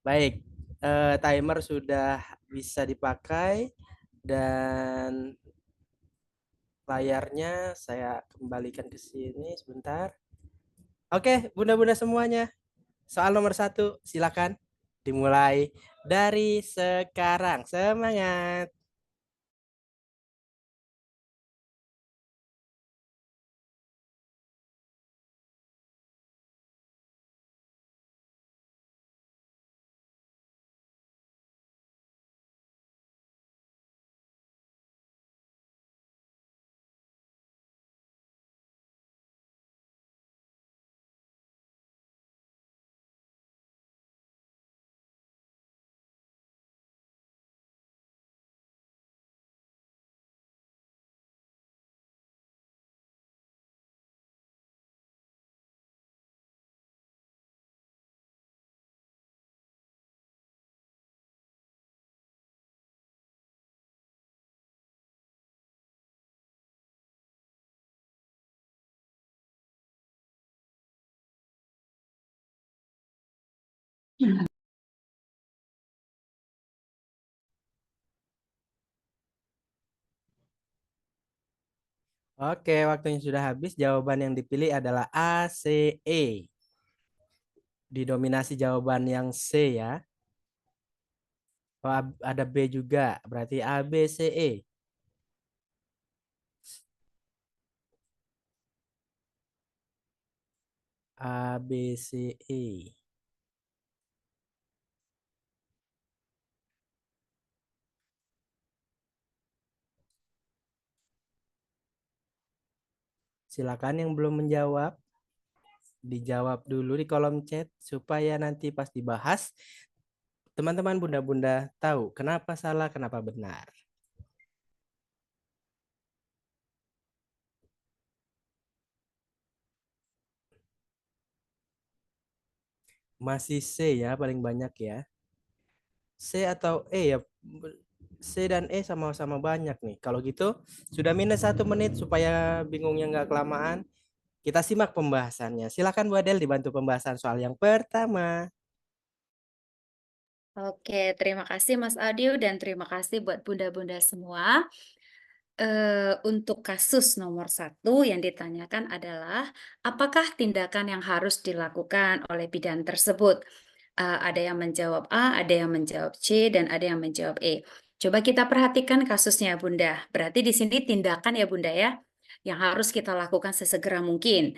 Baik, timer sudah bisa dipakai dan layarnya saya kembalikan ke sini sebentar. Oke, bunda-bunda semuanya. Soal nomor satu, silakan dimulai dari sekarang. Semangat. Oke, waktunya sudah habis. Jawaban yang dipilih adalah A, C, E. Didominasi jawaban yang C ya. Oh, ada B juga. Berarti A, B, C, E. A, B, C, E. Silakan yang belum menjawab, dijawab dulu di kolom chat supaya nanti pas dibahas teman-teman bunda-bunda tahu kenapa salah, kenapa benar. Masih C ya paling banyak ya. C atau E ya. C dan E sama-sama banyak nih. Kalau gitu sudah minus 1 menit supaya bingungnya nggak kelamaan. Kita simak pembahasannya. Silakan Bu Adel dibantu pembahasan soal yang pertama. Oke, terima kasih Mas Adio dan terima kasih buat bunda-bunda semua. Untuk kasus nomor satu yang ditanyakan adalah, apakah tindakan yang harus dilakukan oleh bidan tersebut? Ada yang menjawab A, ada yang menjawab C, dan ada yang menjawab E. Coba kita perhatikan kasusnya, Bunda. Berarti di sini tindakan ya, Bunda ya, yang harus kita lakukan sesegera mungkin.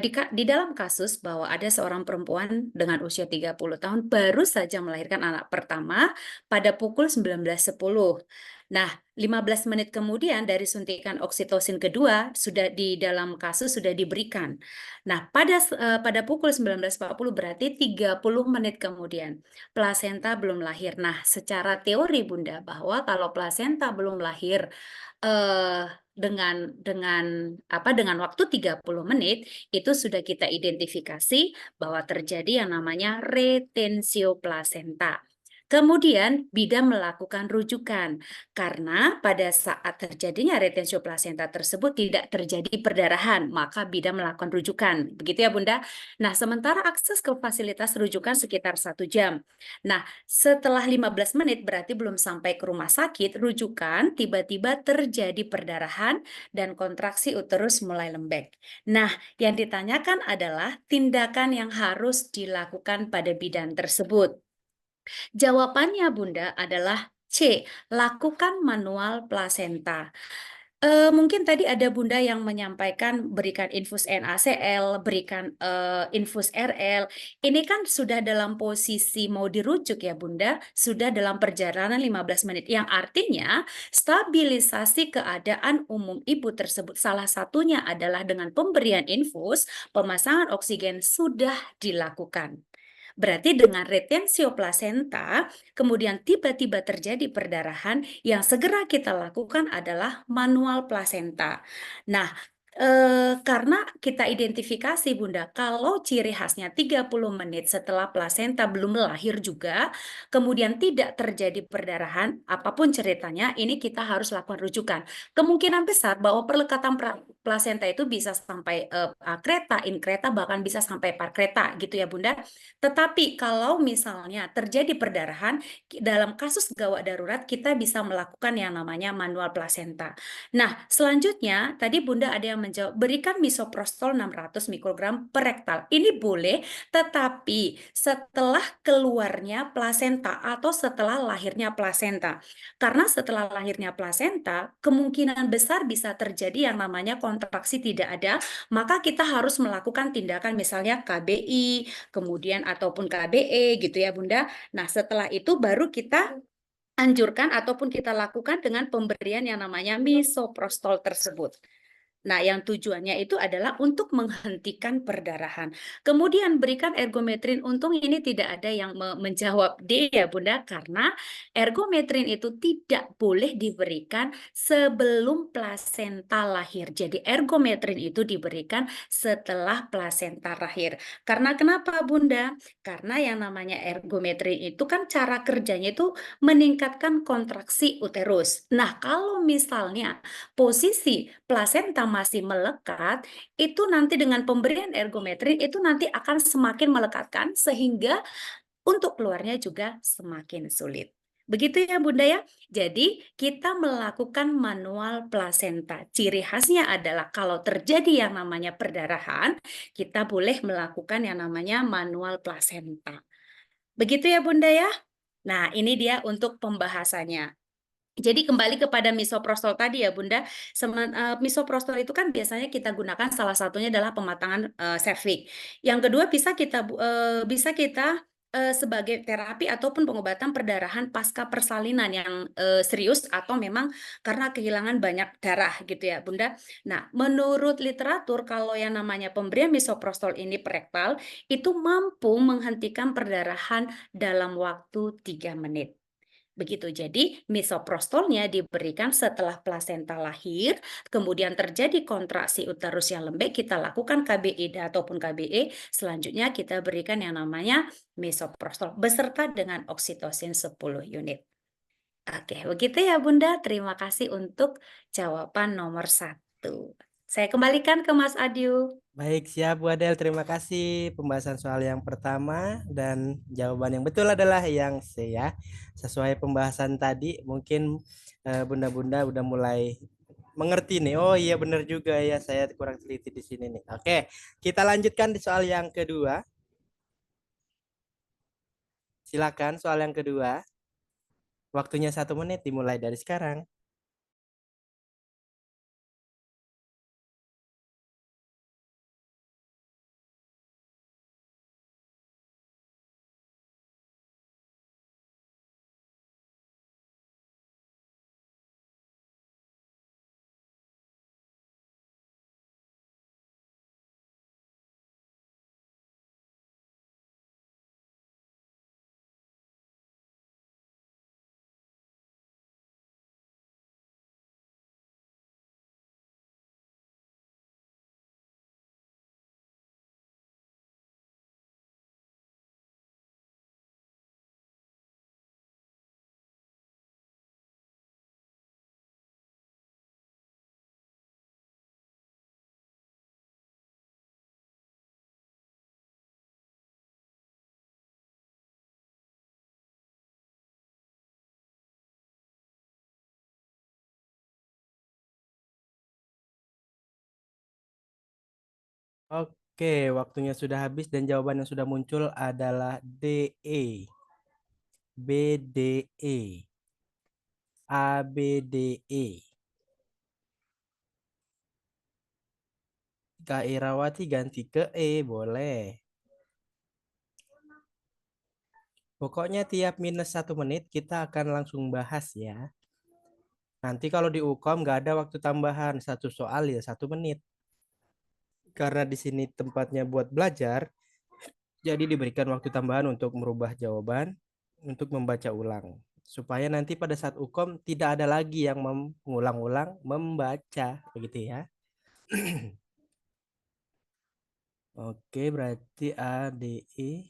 Di dalam kasus bahwa ada seorang perempuan dengan usia 30 tahun baru saja melahirkan anak pertama pada pukul 19.10. Nah, 15 menit kemudian dari suntikan oksitosin kedua sudah di dalam kasus sudah diberikan. Nah, pada pukul 19.40 berarti 30 menit kemudian plasenta belum lahir. Nah, secara teori Bunda bahwa kalau plasenta belum lahir eh dengan waktu 30 menit itu sudah kita identifikasi bahwa terjadi yang namanya retensio plasenta. Kemudian bidan melakukan rujukan karena pada saat terjadinya retensio plasenta tersebut tidak terjadi perdarahan, maka bidan melakukan rujukan. Begitu ya Bunda. Nah, sementara akses ke fasilitas rujukan sekitar 1 jam. Nah, setelah 15 menit berarti belum sampai ke rumah sakit, rujukan tiba-tiba terjadi perdarahan dan kontraksi uterus mulai lembek. Nah, yang ditanyakan adalah tindakan yang harus dilakukan pada bidan tersebut. Jawabannya Bunda adalah C, lakukan manual plasenta. Mungkin tadi ada Bunda yang menyampaikan berikan infus NaCl, berikan infus RL. Ini kan sudah dalam posisi mau dirujuk ya Bunda, sudah dalam perjalanan 15 menit. Yang artinya stabilisasi keadaan umum ibu tersebut salah satunya adalah dengan pemberian infus, pemasangan oksigen sudah dilakukan. Berarti dengan retensio plasenta, kemudian tiba-tiba terjadi perdarahan, yang segera kita lakukan adalah manual plasenta. Nah, karena kita identifikasi Bunda, kalau ciri khasnya 30 menit setelah plasenta belum lahir juga, kemudian tidak terjadi perdarahan, apapun ceritanya, ini kita harus lakukan rujukan. Kemungkinan besar bahwa perlekatan plasenta itu bisa sampai kereta, in kereta, bahkan bisa sampai par kereta gitu ya Bunda. Tetapi kalau misalnya terjadi perdarahan, dalam kasus gawat darurat kita bisa melakukan yang namanya manual plasenta. Nah, selanjutnya tadi Bunda ada yang menjawab, berikan misoprostol 600 mikrogram per rektal. Ini boleh, tetapi setelah keluarnya plasenta atau setelah lahirnya plasenta. Karena setelah lahirnya plasenta, kemungkinan besar bisa terjadi yang namanya kontraksi tidak ada, maka kita harus melakukan tindakan misalnya KBI, kemudian ataupun KBE gitu ya Bunda. Nah, setelah itu baru kita anjurkan ataupun kita lakukan dengan pemberian yang namanya misoprostol tersebut. Nah, yang tujuannya itu adalah untuk menghentikan perdarahan. Kemudian berikan ergometrin. Untung ini tidak ada yang menjawab D ya Bunda, karena ergometrin itu tidak boleh diberikan sebelum plasenta lahir. Jadi ergometrin itu diberikan setelah plasenta lahir. Karena kenapa Bunda? Karena yang namanya ergometrin itu kan cara kerjanya itu meningkatkan kontraksi uterus. Nah, kalau misalnya posisi plasenta masih melekat, itu nanti dengan pemberian ergometrin itu nanti akan semakin melekatkan sehingga untuk keluarnya juga semakin sulit. Begitu ya Bunda ya. Jadi kita melakukan manual plasenta. Ciri khasnya adalah kalau terjadi yang namanya perdarahan, kita boleh melakukan yang namanya manual plasenta. Begitu ya Bunda ya. Nah, ini dia untuk pembahasannya. Jadi kembali kepada misoprostol tadi ya Bunda, misoprostol itu kan biasanya kita gunakan salah satunya adalah pematangan, serviks. Yang kedua bisa kita, sebagai terapi ataupun pengobatan perdarahan pasca persalinan yang, serius atau memang karena kehilangan banyak darah gitu ya Bunda. Nah, menurut literatur kalau yang namanya pemberian misoprostol ini per rektal, itu mampu menghentikan perdarahan dalam waktu 3 menit. Begitu, jadi misoprostolnya diberikan setelah plasenta lahir, kemudian terjadi kontraksi uterus yang lembek, kita lakukan KBI ataupun KBE, selanjutnya kita berikan yang namanya misoprostol beserta dengan oksitosin 10 unit. Oke, begitu ya Bunda. Terima kasih untuk jawaban nomor satu. Saya kembalikan ke Mas Adil. Baik, siap Bu Adel. Terima kasih pembahasan soal yang pertama dan jawaban yang betul adalah yang C ya. Sesuai pembahasan tadi, mungkin bunda-bunda udah mulai mengerti nih. Oh iya benar juga ya, saya kurang teliti di sini nih. Oke, kita lanjutkan di soal yang kedua. Silakan soal yang kedua. Waktunya 1 menit dimulai dari sekarang. Oke, waktunya sudah habis dan jawaban yang sudah muncul adalah DE, BDE, ABDE. Kak Irawati ganti ke E, boleh. Pokoknya tiap minus 1 menit kita akan langsung bahas ya. Nanti kalau di UKOM nggak ada waktu tambahan, satu soal ya 1 menit. Karena di sini tempatnya buat belajar, jadi diberikan waktu tambahan untuk merubah jawaban, untuk membaca ulang. Supaya nanti pada saat UKOM tidak ada lagi yang mengulang-ulang membaca, begitu ya. Oke, berarti A, D, E.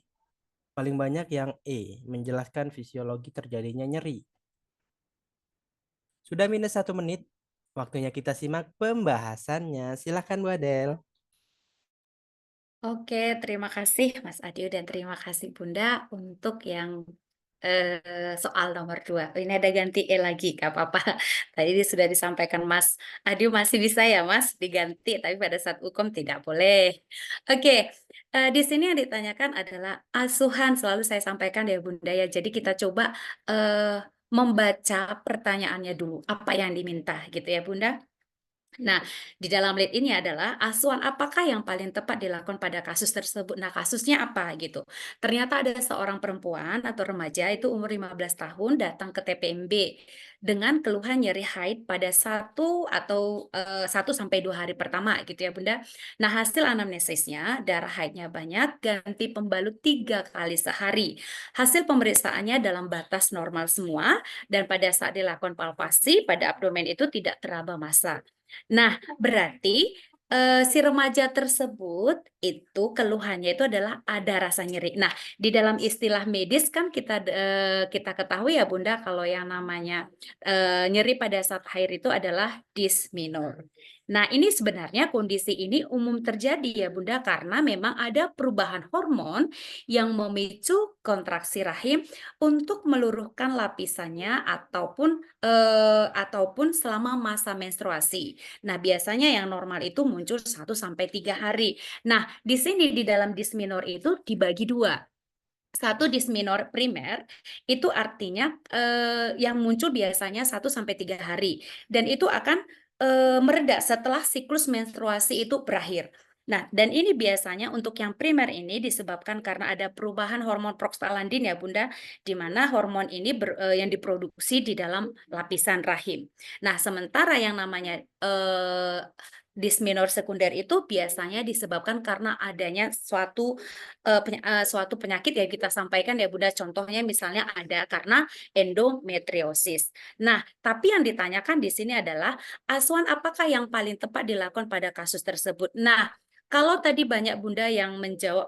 Paling banyak yang E, menjelaskan fisiologi terjadinya nyeri. Sudah minus 1 menit. Waktunya kita simak pembahasannya. Silakan Bu Adel. Oke, terima kasih Mas Adio dan terima kasih Bunda untuk yang soal nomor 2. Ini ada ganti E lagi, gak apa-apa. Tadi sudah disampaikan Mas Adio masih bisa ya Mas diganti, tapi pada saat hukum tidak boleh. Oke, di sini yang ditanyakan adalah asuhan, selalu saya sampaikan ya Bunda ya. Jadi kita coba membaca pertanyaannya dulu, apa yang diminta gitu ya Bunda. Nah, di dalam lead ini adalah asuhan apakah yang paling tepat dilakukan pada kasus tersebut. Nah, kasusnya apa gitu. Ternyata ada seorang perempuan atau remaja itu umur 15 tahun datang ke TPMB dengan keluhan nyeri haid pada 1 sampai 2 hari pertama gitu ya Bunda. Nah, hasil anamnesisnya darah haidnya banyak, ganti pembalut 3 kali sehari. Hasil pemeriksaannya dalam batas normal semua dan pada saat dilakukan palpasi pada abdomen itu tidak teraba massa. Nah, berarti si remaja tersebut itu keluhannya itu adalah ada rasa nyeri. Nah, di dalam istilah medis kan kita ketahui ya Bunda kalau yang namanya nyeri pada saat haid itu adalah dysmenorrhea. Nah, ini sebenarnya kondisi ini umum terjadi ya Bunda karena memang ada perubahan hormon yang memicu kontraksi rahim untuk meluruhkan lapisannya ataupun selama masa menstruasi. Nah, biasanya yang normal itu muncul 1 sampai 3 hari. Nah, di sini di dalam dysmenorrhea itu dibagi dua. Satu dysmenorrhea primer itu artinya yang muncul biasanya 1 sampai 3 hari dan itu akan mereda setelah siklus menstruasi itu berakhir. Nah, dan ini biasanya untuk yang primer ini disebabkan karena ada perubahan hormon prostaglandin ya Bunda, di mana hormon ini yang diproduksi di dalam lapisan rahim. Nah, sementara yang namanya dysmenorrhea sekunder itu biasanya disebabkan karena adanya suatu penyakit yang kita sampaikan ya Bunda, contohnya misalnya ada karena endometriosis. Nah, tapi yang ditanyakan di sini adalah asuhan apakah yang paling tepat dilakukan pada kasus tersebut. Nah, kalau tadi banyak Bunda yang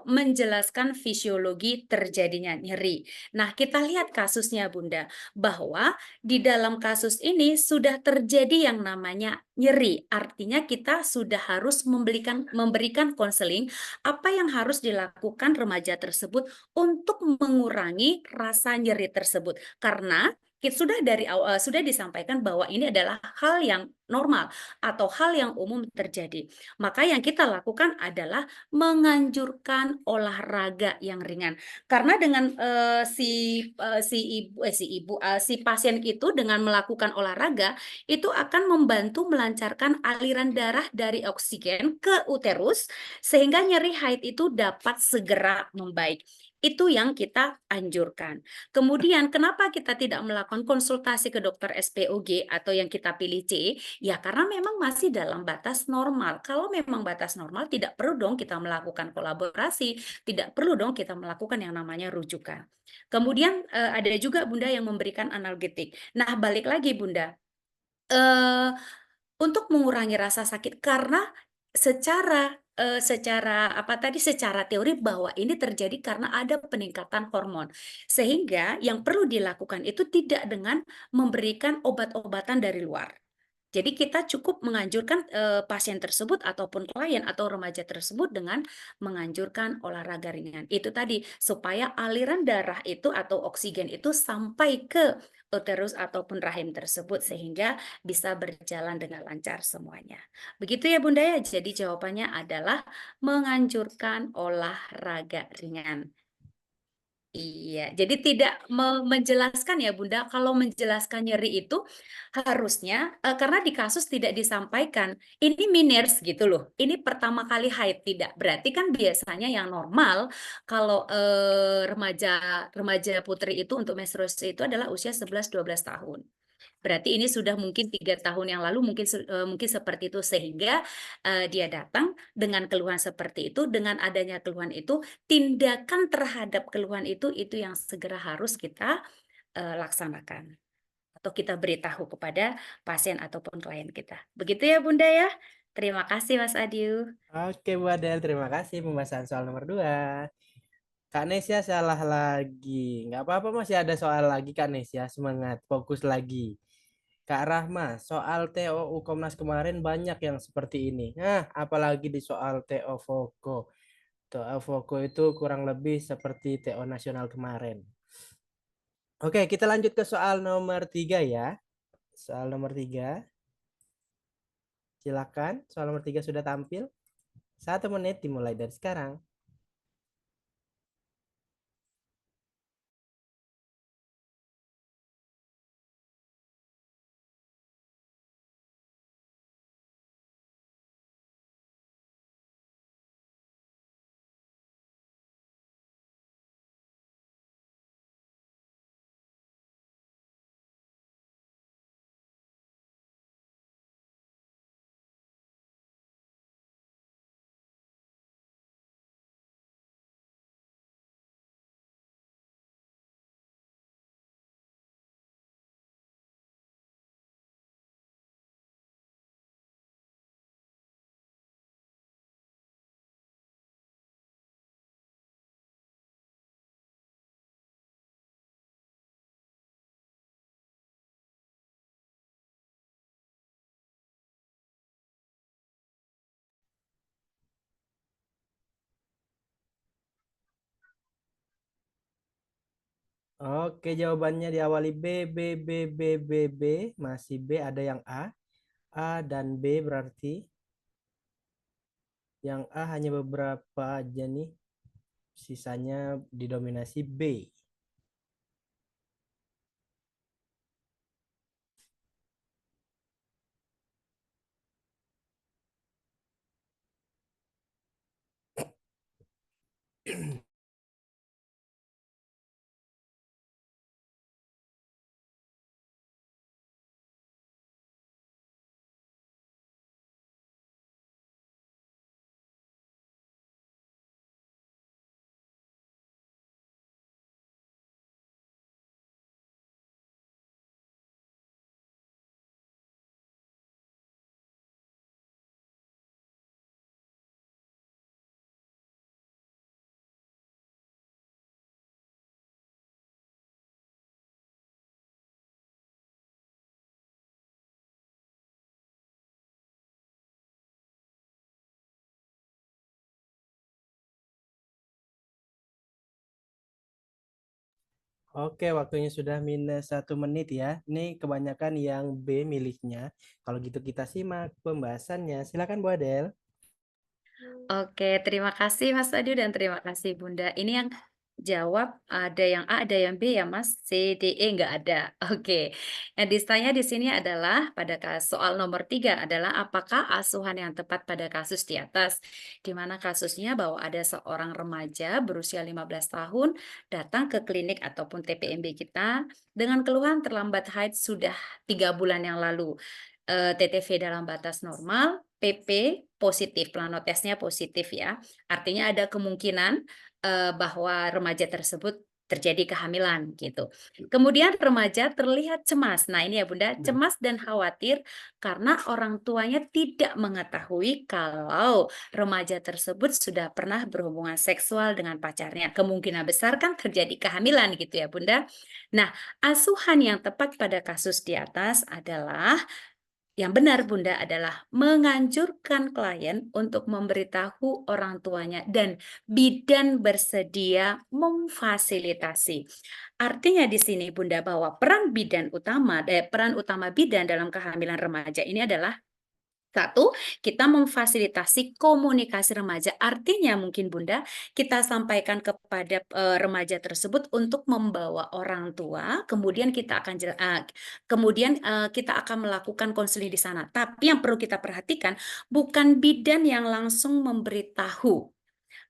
menjelaskan fisiologi terjadinya nyeri. Nah, kita lihat kasusnya Bunda, bahwa di dalam kasus ini sudah terjadi yang namanya nyeri. Artinya kita sudah harus memberikan konseling apa yang harus dilakukan remaja tersebut untuk mengurangi rasa nyeri tersebut. Karena sudah dari awal sudah disampaikan bahwa ini adalah hal yang normal atau hal yang umum terjadi. Maka yang kita lakukan adalah menganjurkan olahraga yang ringan. Karena dengan si pasien itu dengan melakukan olahraga itu akan membantu melancarkan aliran darah dari oksigen ke uterus sehingga nyeri haid itu dapat segera membaik. Itu yang kita anjurkan. Kemudian kenapa kita tidak melakukan konsultasi ke dokter SPOG atau yang kita pilih C? Ya karena memang masih dalam batas normal. Kalau memang batas normal tidak perlu dong kita melakukan kolaborasi, tidak perlu dong kita melakukan yang namanya rujukan. Kemudian ada juga Bunda yang memberikan analgetik. Nah, balik lagi Bunda, untuk mengurangi rasa sakit karena secara teori bahwa ini terjadi karena ada peningkatan hormon. Sehingga yang perlu dilakukan itu tidak dengan memberikan obat-obatan dari luar. Jadi kita cukup menganjurkan pasien tersebut ataupun klien atau remaja tersebut dengan menganjurkan olahraga ringan. Itu tadi supaya aliran darah itu atau oksigen itu sampai ke uterus ataupun rahim tersebut sehingga bisa berjalan dengan lancar semuanya. Begitu ya Bunda ya. Jadi jawabannya adalah menganjurkan olahraga ringan. Iya, jadi tidak menjelaskan ya Bunda, kalau menjelaskan nyeri itu harusnya karena di kasus tidak disampaikan ini minors gitu loh. Ini pertama kali haid tidak. Berarti kan biasanya yang normal kalau remaja remaja putri itu untuk menstruasi itu adalah usia 11-12 tahun. Berarti ini sudah mungkin 3 tahun yang lalu mungkin seperti itu sehingga dia datang dengan keluhan seperti itu, dengan adanya keluhan itu, tindakan terhadap keluhan itu yang segera harus kita laksanakan atau kita beritahu kepada pasien ataupun klien kita. Begitu ya Bunda ya. Terima kasih Mas Adiu. Oke Bu Adel, terima kasih pembahasan soal nomor 2. Kak Nesya salah lagi. Nggak apa-apa, masih ada soal lagi Kak Nesya. Semangat, fokus lagi. Kak Rahma, soal TOU Komnas kemarin banyak yang seperti ini. Nah, apalagi di soal TO Voko. TO Voko itu kurang lebih seperti TO Nasional kemarin. Oke, kita lanjut ke soal nomor 3 ya. Soal nomor 3. Silakan, soal nomor 3 sudah tampil. 1 menit dimulai dari sekarang. Oke, jawabannya diawali B, B, B, B, B, B. Masih B, ada yang A dan B berarti. Yang A hanya beberapa aja nih. Sisanya didominasi B. Oke, waktunya sudah -1 menit ya. Ini kebanyakan yang B miliknya. Kalau gitu kita simak pembahasannya. Silakan Bu Adel. Oke, terima kasih Mas Adi dan terima kasih Bunda. Ini yang jawab ada yang A, ada yang B ya Mas. C, D, E nggak ada. Oke. Yang ditanya di sini adalah pada soal nomor 3 adalah apakah asuhan yang tepat pada kasus di atas? Di mana kasusnya bahwa ada seorang remaja berusia 15 tahun datang ke klinik ataupun TPMB kita dengan keluhan terlambat haid sudah 3 bulan yang lalu. TTV dalam batas normal, PP positif, planotesnya positif ya. Artinya ada kemungkinan bahwa remaja tersebut terjadi kehamilan gitu. Kemudian remaja terlihat cemas. Nah, ini ya Bunda, cemas dan khawatir karena orang tuanya tidak mengetahui kalau remaja tersebut sudah pernah berhubungan seksual dengan pacarnya. Kemungkinan besar kan terjadi kehamilan gitu ya Bunda. Nah, asuhan yang tepat pada kasus di atas adalah yang benar Bunda adalah menganjurkan klien untuk memberitahu orang tuanya dan bidan bersedia memfasilitasi. Artinya di sini Bunda bahwa peran utama bidan dalam kehamilan remaja ini adalah satu, kita memfasilitasi komunikasi remaja. Artinya mungkin Bunda, kita sampaikan kepada remaja tersebut untuk membawa orang tua, kemudian kita akan melakukan konseling di sana. Tapi yang perlu kita perhatikan bukan bidan yang langsung memberitahu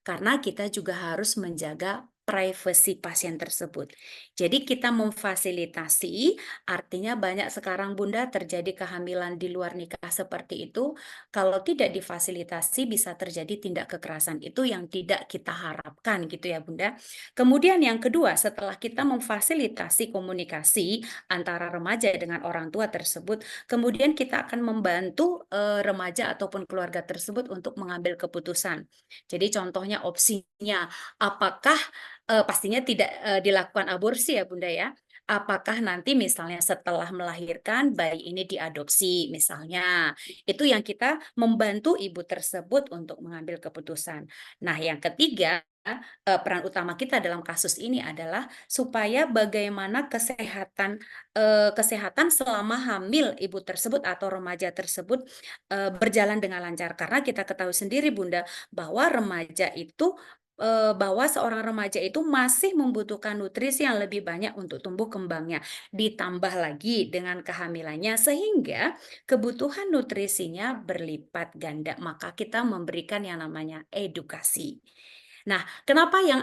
karena kita juga harus menjaga privasi pasien tersebut. Jadi kita memfasilitasi, artinya banyak sekarang Bunda terjadi kehamilan di luar nikah seperti itu, kalau tidak difasilitasi bisa terjadi tindak kekerasan. Itu yang tidak kita harapkan gitu ya Bunda. Kemudian yang kedua, setelah kita memfasilitasi komunikasi antara remaja dengan orang tua tersebut, kemudian kita akan membantu remaja ataupun keluarga tersebut untuk mengambil keputusan. Jadi contohnya opsinya, apakah pastinya tidak dilakukan aborsi ya Bunda ya. Apakah nanti misalnya setelah melahirkan bayi ini diadopsi misalnya, itu yang kita membantu ibu tersebut untuk mengambil keputusan. Nah, yang ketiga, peran utama kita dalam kasus ini adalah supaya bagaimana kesehatan selama hamil ibu tersebut atau remaja tersebut berjalan dengan lancar. Karena kita ketahui sendiri Bunda bahwa bahwa seorang remaja itu masih membutuhkan nutrisi yang lebih banyak untuk tumbuh kembangnya. Ditambah lagi dengan kehamilannya sehingga kebutuhan nutrisinya berlipat ganda. Maka kita memberikan yang namanya edukasi. Nah, kenapa yang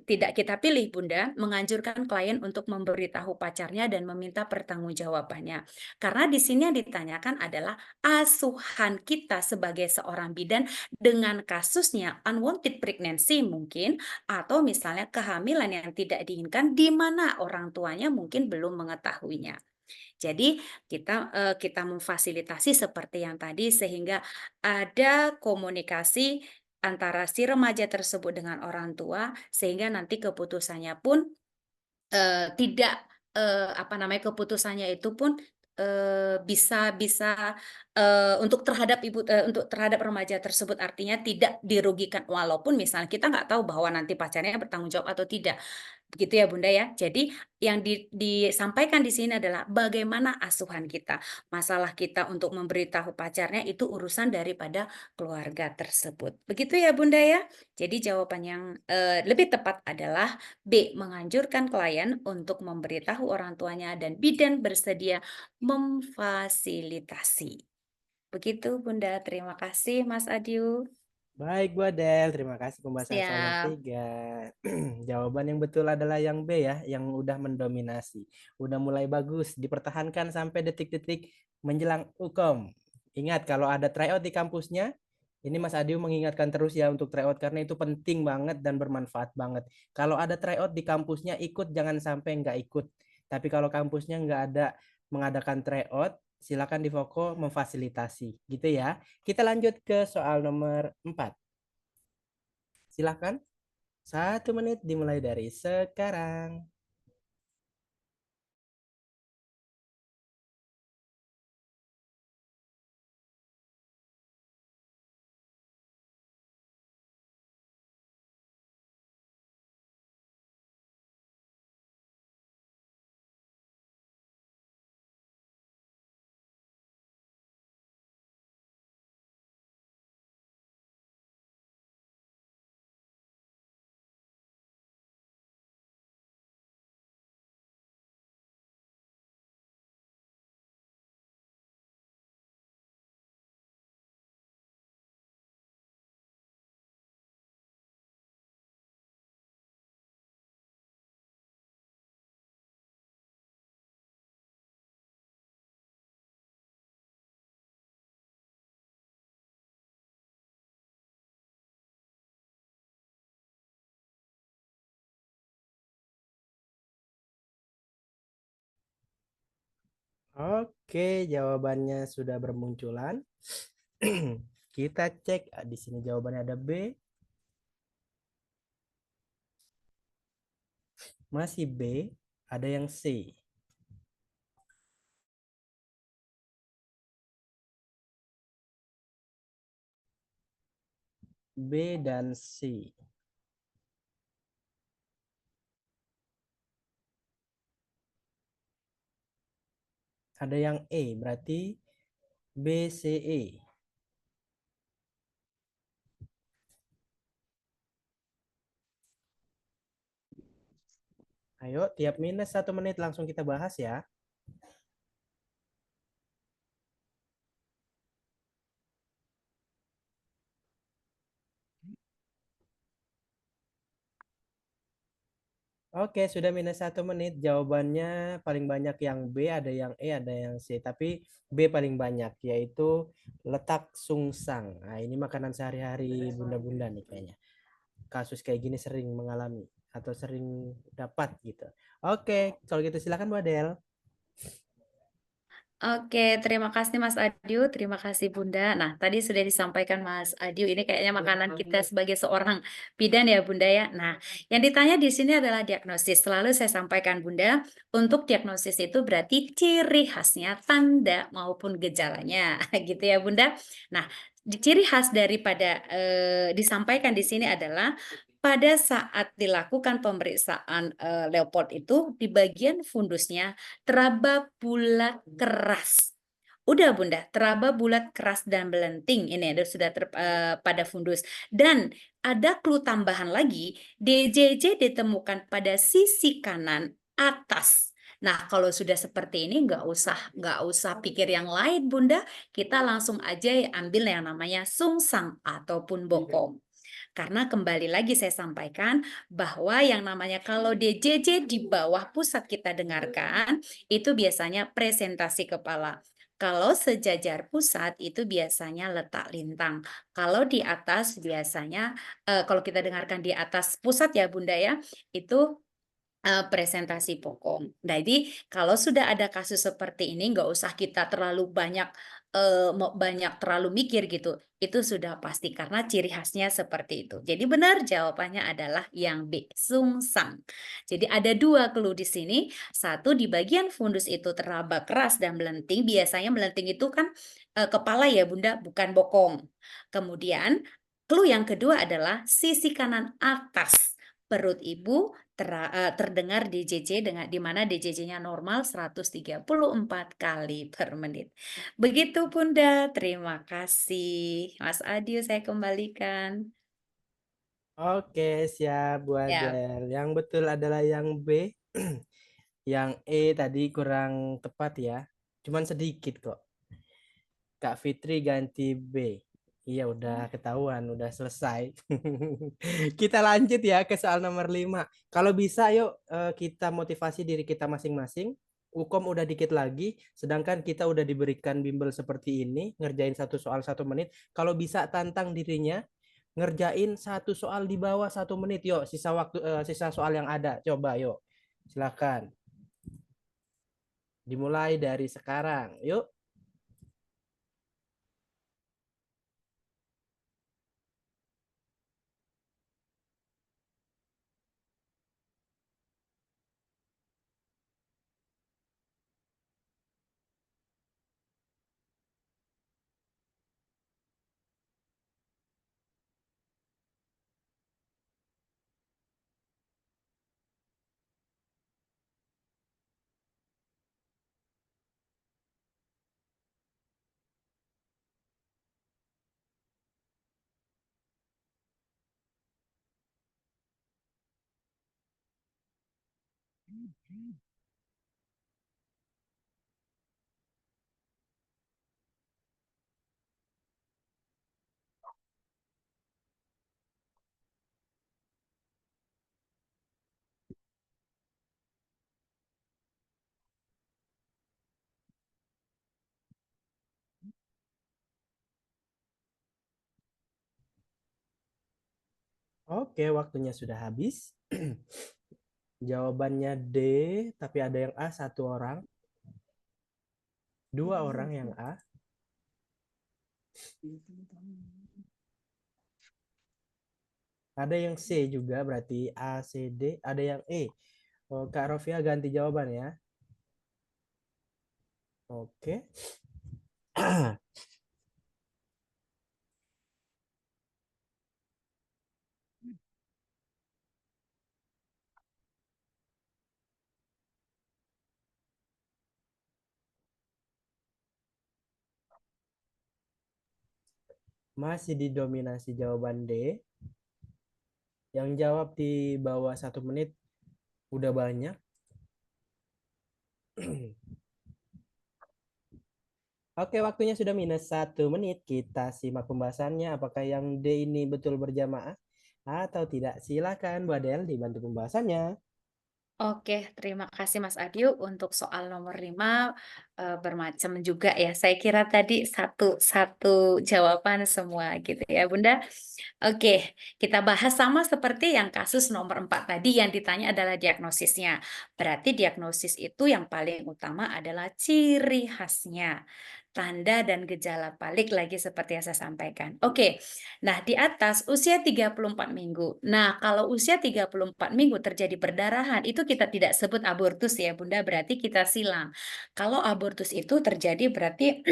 tidak kita pilih, Bunda, menganjurkan klien untuk memberitahu pacarnya dan meminta pertanggungjawabannya? Karena di sini yang ditanyakan adalah asuhan kita sebagai seorang bidan dengan kasusnya unwanted pregnancy mungkin, atau misalnya kehamilan yang tidak diinginkan di mana orang tuanya mungkin belum mengetahuinya. Jadi kita memfasilitasi seperti yang tadi sehingga ada komunikasi antara si remaja tersebut dengan orang tua sehingga nanti keputusannya pun tidak apa namanya, keputusannya itu pun bisa bisa untuk terhadap remaja tersebut artinya tidak dirugikan walaupun misalnya kita nggak tahu bahwa nanti pacarnya bertanggung jawab atau tidak. Begitu ya Bunda ya. Jadi yang disampaikan di sini adalah bagaimana asuhan kita. Masalah kita untuk memberitahu pacarnya itu urusan daripada keluarga tersebut. Begitu ya Bunda ya. Jadi jawaban yang lebih tepat adalah B. Menganjurkan klien untuk memberitahu orang tuanya dan bidan bersedia memfasilitasi. Begitu Bunda. Terima kasih Mas Adiu. Baik, Bu Adel. Terima kasih pembahasan soal nomor Siap. 3. Jawaban yang betul adalah yang B ya, yang udah mendominasi. Udah mulai bagus, dipertahankan sampai detik-detik menjelang UKOM. Ingat, kalau ada tryout di kampusnya, ini Mas Adiu mengingatkan terus ya untuk tryout karena itu penting banget dan bermanfaat banget. Kalau ada tryout di kampusnya, ikut, jangan sampai nggak ikut. Tapi kalau kampusnya nggak ada mengadakan tryout, silakan di Voko memfasilitasi gitu ya. Kita lanjut ke soal nomor 4. Silakan. 1 menit dimulai dari sekarang. Oke, jawabannya sudah bermunculan. Kita cek di sini jawabannya ada B, masih B, ada yang C. B dan C. Ada yang E, berarti B, C, E. Ayo, tiap minus 1 menit langsung kita bahas ya. Oke, sudah minus 1 menit. Jawabannya paling banyak yang B, ada yang E, ada yang C. Tapi B paling banyak, yaitu letak sungsang. Nah, ini makanan sehari-hari bunda-bunda nih kayaknya. Kasus kayak gini sering mengalami atau sering dapat gitu. Oke, kalau gitu silakan Bu Adel. Oke, terima kasih Mas Adyu, terima kasih Bunda. Nah, tadi sudah disampaikan Mas Adyu, ini kayaknya makanan kita sebagai seorang bidan ya Bunda ya. Nah, yang ditanya di sini adalah diagnosis. Selalu saya sampaikan Bunda, untuk diagnosis itu berarti ciri khasnya, tanda maupun gejalanya, gitu ya Bunda. Nah, ciri khas daripada disampaikan di sini adalah pada saat dilakukan pemeriksaan Leopold itu di bagian fundusnya teraba bulat keras. Udah Bunda, teraba bulat keras dan melenting ini sudah pada fundus. Dan ada clue tambahan lagi, DJJ ditemukan pada sisi kanan atas. Nah, kalau sudah seperti ini nggak usah pikir yang lain Bunda, kita langsung aja ambil yang namanya sungsang ataupun bokong. Karena kembali lagi saya sampaikan bahwa yang namanya kalau DJJ di bawah pusat kita dengarkan, itu biasanya presentasi kepala. Kalau sejajar pusat itu biasanya letak lintang. Kalau di atas biasanya, kalau kita dengarkan di atas pusat ya Bunda ya, itu presentasi pokok. Jadi kalau sudah ada kasus seperti ini, nggak usah kita terlalu banyak terlalu mikir gitu. Itu sudah pasti karena ciri khasnya seperti itu. Jadi benar jawabannya adalah yang B, sungsang. Jadi ada dua clue di sini. Satu di bagian fundus itu teraba keras dan melenting. Biasanya melenting itu kan kepala ya Bunda, bukan bokong. Kemudian clue yang kedua adalah sisi kanan atas perut ibu terdengar DJJ dengan di mana DJJ-nya normal 134 kali per menit. Begitu Bunda, terima kasih. Mas Adi, saya kembalikan. Oke, siap Bu Ya. Adel. Yang betul adalah yang B. Yang E tadi kurang tepat ya. Cuman sedikit kok. Kak Fitri ganti B. Iya udah ketahuan, udah selesai. Kita lanjut ya ke soal nomor 5. Kalau bisa yuk kita motivasi diri kita masing-masing. Ukom udah dikit lagi, sedangkan kita udah diberikan bimbel seperti ini, ngerjain satu soal 1 menit. Kalau bisa tantang dirinya, ngerjain satu soal di bawah 1 menit. Yuk, sisa soal yang ada. Coba yuk, silakan. Dimulai dari sekarang. Yuk. Oke, waktunya sudah habis. Jawabannya D, tapi ada yang A 1 orang, 2 orang yang A, ada yang C juga berarti A, C, D, ada yang E. Oh, Kak Rofia ganti jawaban ya. Oke. Masih didominasi jawaban D. Yang jawab di bawah 1 menit udah banyak. Oke, waktunya sudah minus 1 menit. Kita simak pembahasannya. Apakah yang D ini betul berjamaah atau tidak? Silakan Bu Adel dibantu pembahasannya. Oke, terima kasih Mas Adiu untuk soal nomor 5 bermacam juga ya. Saya kira tadi satu satu jawaban semua gitu ya, Bunda. Oke, kita bahas sama seperti yang kasus nomor 4 tadi yang ditanya adalah diagnosisnya. Berarti diagnosis itu yang paling utama adalah ciri khasnya. Tanda dan gejala balik lagi seperti yang saya sampaikan. Oke, nah di atas usia 34 minggu. Nah, kalau usia 34 minggu terjadi perdarahan, itu kita tidak sebut abortus ya Bunda, berarti kita silang. Kalau abortus itu terjadi berarti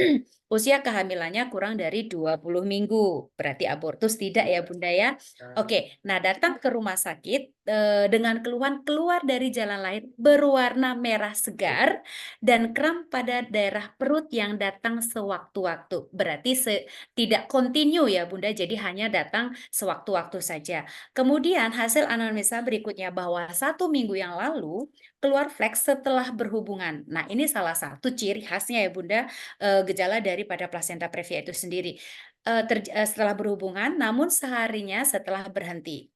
usia kehamilannya kurang dari 20 minggu, berarti abortus tidak ya Bunda ya. Oke, nah datang ke rumah sakit dengan keluhan keluar dari jalan lahir berwarna merah segar dan kram pada daerah perut yang datang sewaktu-waktu. Berarti tidak kontinu ya Bunda, jadi hanya datang sewaktu-waktu saja. Kemudian hasil anamnesa berikutnya bahwa 1 minggu yang lalu keluar flek setelah berhubungan. Nah ini salah satu ciri khasnya ya Bunda, gejala daripada plasenta previa itu sendiri. Setelah berhubungan namun seharinya setelah berhenti.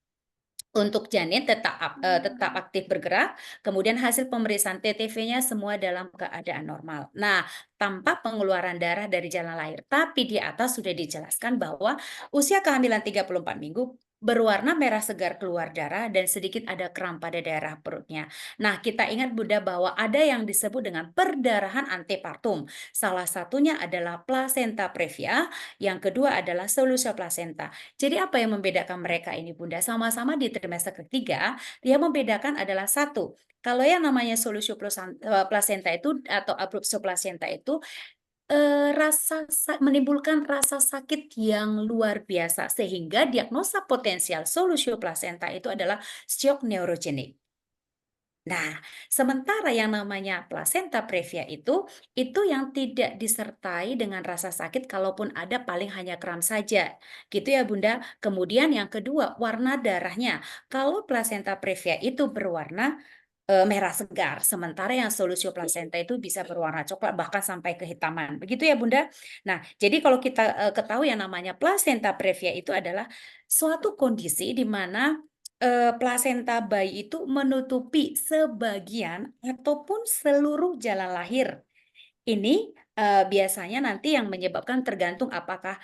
Untuk janin tetap aktif bergerak, kemudian hasil pemeriksaan TTV-nya semua dalam keadaan normal. Nah, tanpa pengeluaran darah dari jalan lahir. Tapi di atas sudah dijelaskan bahwa usia kehamilan 34 minggu berwarna merah segar keluar darah dan sedikit ada kram pada daerah perutnya. Nah, kita ingat Bunda bahwa ada yang disebut dengan perdarahan antepartum. Salah satunya adalah plasenta previa, yang kedua adalah solusio plasenta. Jadi apa yang membedakan mereka ini Bunda? Sama-sama di trimester ketiga, yang membedakan adalah satu, kalau yang namanya solusio plasenta itu atau abruptio plasenta itu menimbulkan rasa sakit yang luar biasa sehingga diagnosa potensial solusio plasenta itu adalah shock neurogenik. Nah, sementara yang namanya plasenta previa itu yang tidak disertai dengan rasa sakit kalaupun ada paling hanya kram saja. Gitu ya Bunda. Kemudian yang kedua, warna darahnya. Kalau plasenta previa itu berwarna merah segar, sementara yang solusio plasenta itu bisa berwarna coklat bahkan sampai kehitaman. Begitu ya Bunda. Nah, jadi kalau kita ketahui yang namanya plasenta previa itu adalah suatu kondisi di mana plasenta bayi itu menutupi sebagian ataupun seluruh jalan lahir. Ini biasanya nanti yang menyebabkan tergantung apakah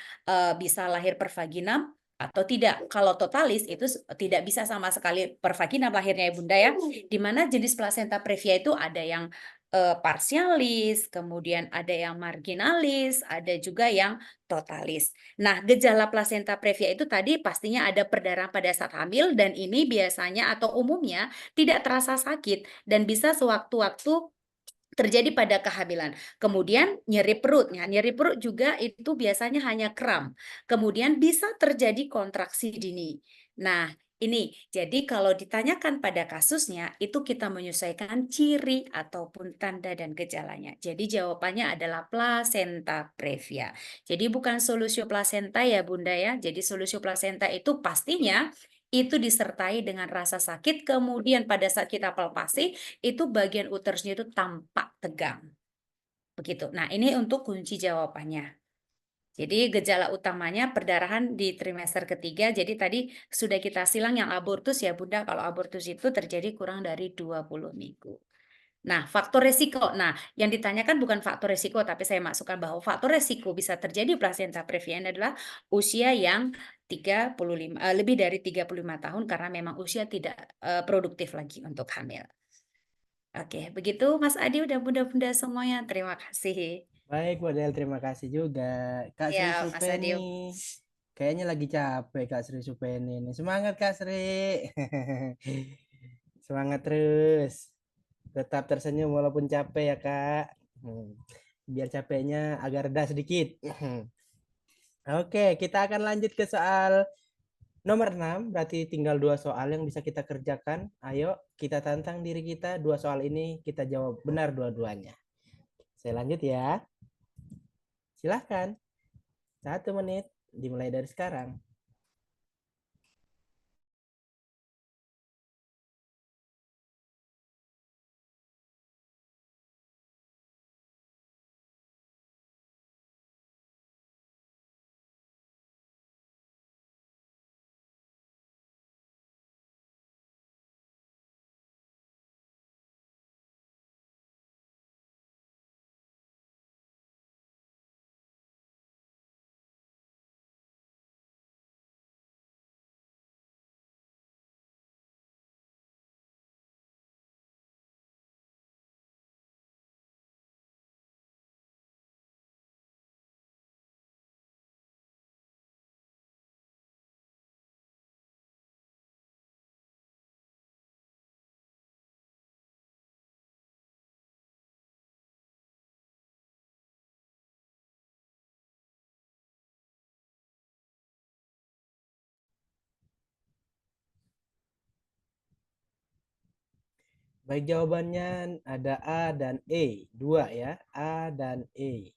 bisa lahir per vaginam atau tidak. Kalau totalis itu tidak bisa sama sekali per vaginam lahirnya ya Bunda ya. Di mana jenis plasenta previa itu ada yang parsialis, kemudian ada yang marginalis, ada juga yang totalis. Nah, gejala plasenta previa itu tadi pastinya ada perdarahan pada saat hamil dan ini biasanya atau umumnya tidak terasa sakit dan bisa sewaktu-waktu terjadi pada kehamilan. Kemudian nyeri perut, ya, nyeri perut juga itu biasanya hanya kram. Kemudian bisa terjadi kontraksi dini. Nah, ini jadi kalau ditanyakan pada kasusnya itu kita menyesuaikan ciri ataupun tanda dan gejalanya. Jadi jawabannya adalah plasenta previa. Jadi bukan solusio plasenta ya Bunda ya. Jadi solusio plasenta itu pastinya itu disertai dengan rasa sakit, kemudian pada saat kita palpasi itu bagian uterusnya itu tampak tegang, begitu. Nah, ini untuk kunci jawabannya. Jadi gejala utamanya perdarahan di trimester ketiga, jadi tadi sudah kita silang yang abortus ya Bunda, kalau abortus itu terjadi kurang dari 20 minggu. Nah, faktor resiko. Nah, yang ditanyakan bukan faktor resiko, tapi saya masukkan bahwa faktor resiko bisa terjadi plasenta previa adalah usia yang 35, lebih dari 35 tahun karena memang usia tidak produktif lagi untuk hamil. Oke, begitu Mas Adi udah bunda-bunda semuanya. Terima kasih. Baik, Model, terima kasih juga. Kak Sri Ya, Mas Adi. Supeni. Kayaknya lagi capek Kak Sri Supeni ini. Semangat Kak Sri. Semangat terus. Tetap tersenyum walaupun capek ya Kak. Biar capeknya agak reda sedikit. Oke, kita akan lanjut ke soal nomor 6. Berarti tinggal dua soal yang bisa kita kerjakan. Ayo, kita tantang diri kita. Dua soal ini kita jawab benar dua-duanya. Saya lanjut ya. Silahkan. 1 menit dimulai dari sekarang. Baik, jawabannya ada A dan E. Dua ya, A dan E.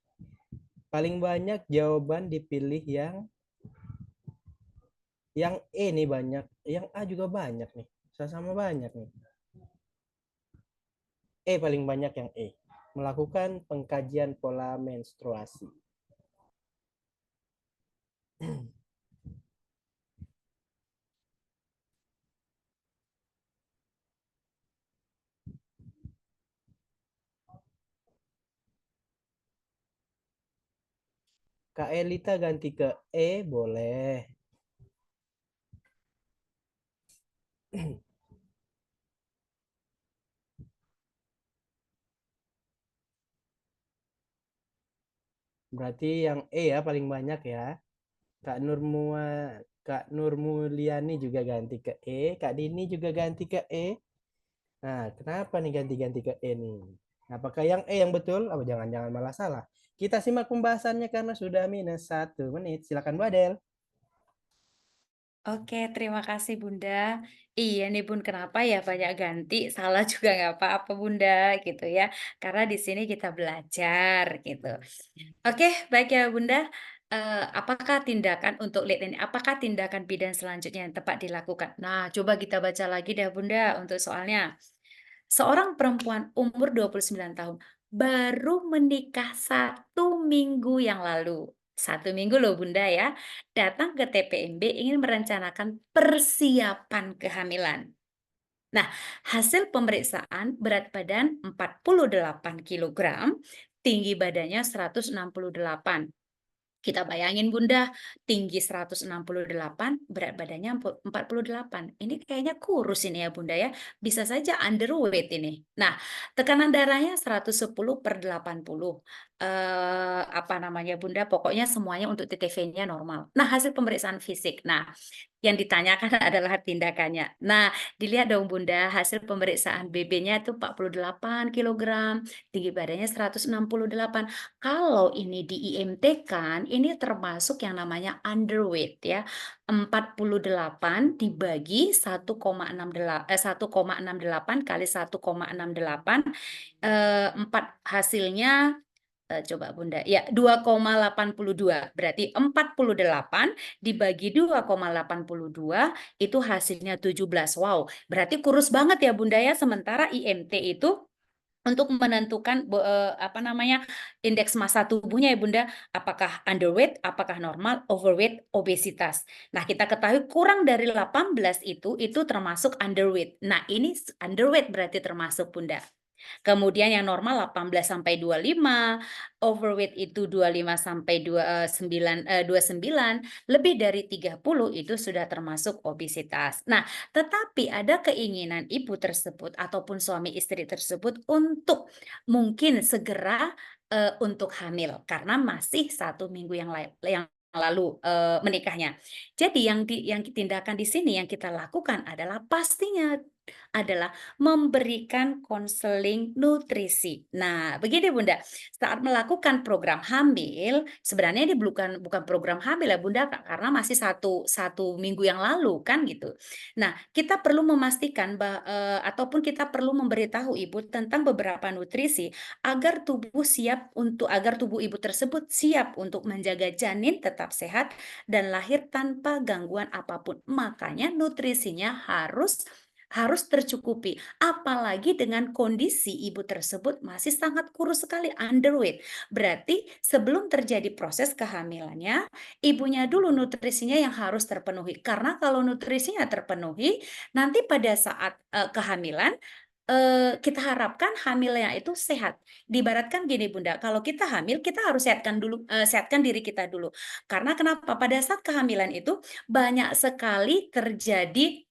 Paling banyak jawaban dipilih yang E nih banyak. Yang A juga banyak nih. Sama-sama banyak nih. Paling banyak yang E. Melakukan pengkajian pola menstruasi. Kak Elita ganti ke E boleh. Berarti yang E ya paling banyak ya. Kak Nurmua, Kak Nurmuliani juga ganti ke E. Kak Dini juga ganti ke E. Nah, kenapa nih ganti-ganti ke E nih? Apakah yang E yang betul? Oh, jangan-jangan malah salah. Kita simak pembahasannya karena sudah minus 1 menit. Silakan Bu Adel. Oke, terima kasih Bunda. Iya nih Bun, kenapa ya banyak ganti? Salah juga nggak apa-apa Bunda, gitu ya. Karena di sini kita belajar, gitu. Oke, baik ya Bunda. Apakah tindakan untuk lihat ini, apakah tindakan bidan selanjutnya yang tepat dilakukan? Nah, coba kita baca lagi deh Bunda untuk soalnya. Seorang perempuan umur 29 tahun baru menikah 1 minggu yang lalu. 1 minggu loh Bunda ya, datang ke TPMB ingin merencanakan persiapan kehamilan. Nah, hasil pemeriksaan berat badan 48 kilogram, tinggi badannya 168. Kita bayangin Bunda, tinggi 168, berat badannya 48. Ini kayaknya kurus ini ya Bunda ya. Bisa saja underweight ini. Nah, tekanan darahnya 110/80. Apa namanya Bunda? Pokoknya semuanya untuk TTV-nya normal. Nah, hasil pemeriksaan fisik. Nah, yang ditanyakan adalah tindakannya. Nah, dilihat dong Bunda, hasil pemeriksaan BB-nya itu 48 kilogram, tinggi badannya 168. Kalau ini di IMT kan, ini termasuk yang namanya underweight ya. 48 dibagi 1,68 kali 1,68, 4 hasilnya, coba Bunda, ya 2,82. Berarti 48 dibagi 2,82 itu hasilnya 17. Wow, berarti kurus banget ya Bunda ya. Sementara IMT itu untuk menentukan apa namanya, indeks massa tubuhnya ya Bunda, apakah underweight, apakah normal, overweight, obesitas. Nah, kita ketahui kurang dari 18 itu termasuk underweight. Nah, ini underweight berarti termasuk Bunda. Kemudian yang normal 18 sampai 25, overweight itu 25 sampai 29, lebih dari 30 itu sudah termasuk obesitas. Nah, tetapi ada keinginan ibu tersebut ataupun suami istri tersebut untuk mungkin segera untuk hamil karena masih 1 minggu yang lalu menikahnya. Jadi yang tindakan di sini yang kita lakukan adalah pastinya adalah memberikan konseling nutrisi. Nah, begini Bunda, saat melakukan program hamil, sebenarnya ini bukan program hamil ya Bunda, karena masih satu minggu yang lalu kan gitu. Nah, kita perlu memastikan ataupun kita perlu memberitahu ibu tentang beberapa nutrisi agar tubuh ibu tersebut siap untuk menjaga janin tetap sehat dan lahir tanpa gangguan apapun. Makanya nutrisinya harus tercukupi. Apalagi dengan kondisi ibu tersebut masih sangat kurus sekali, underweight. Berarti sebelum terjadi proses kehamilannya, ibunya dulu nutrisinya yang harus terpenuhi. Karena kalau nutrisinya terpenuhi, nanti pada saat kehamilan, kita harapkan hamilnya itu sehat. Diibaratkan gini Bunda, kalau kita hamil, kita harus sehatkan diri kita dulu. Karena kenapa? Pada saat kehamilan itu banyak sekali terjadi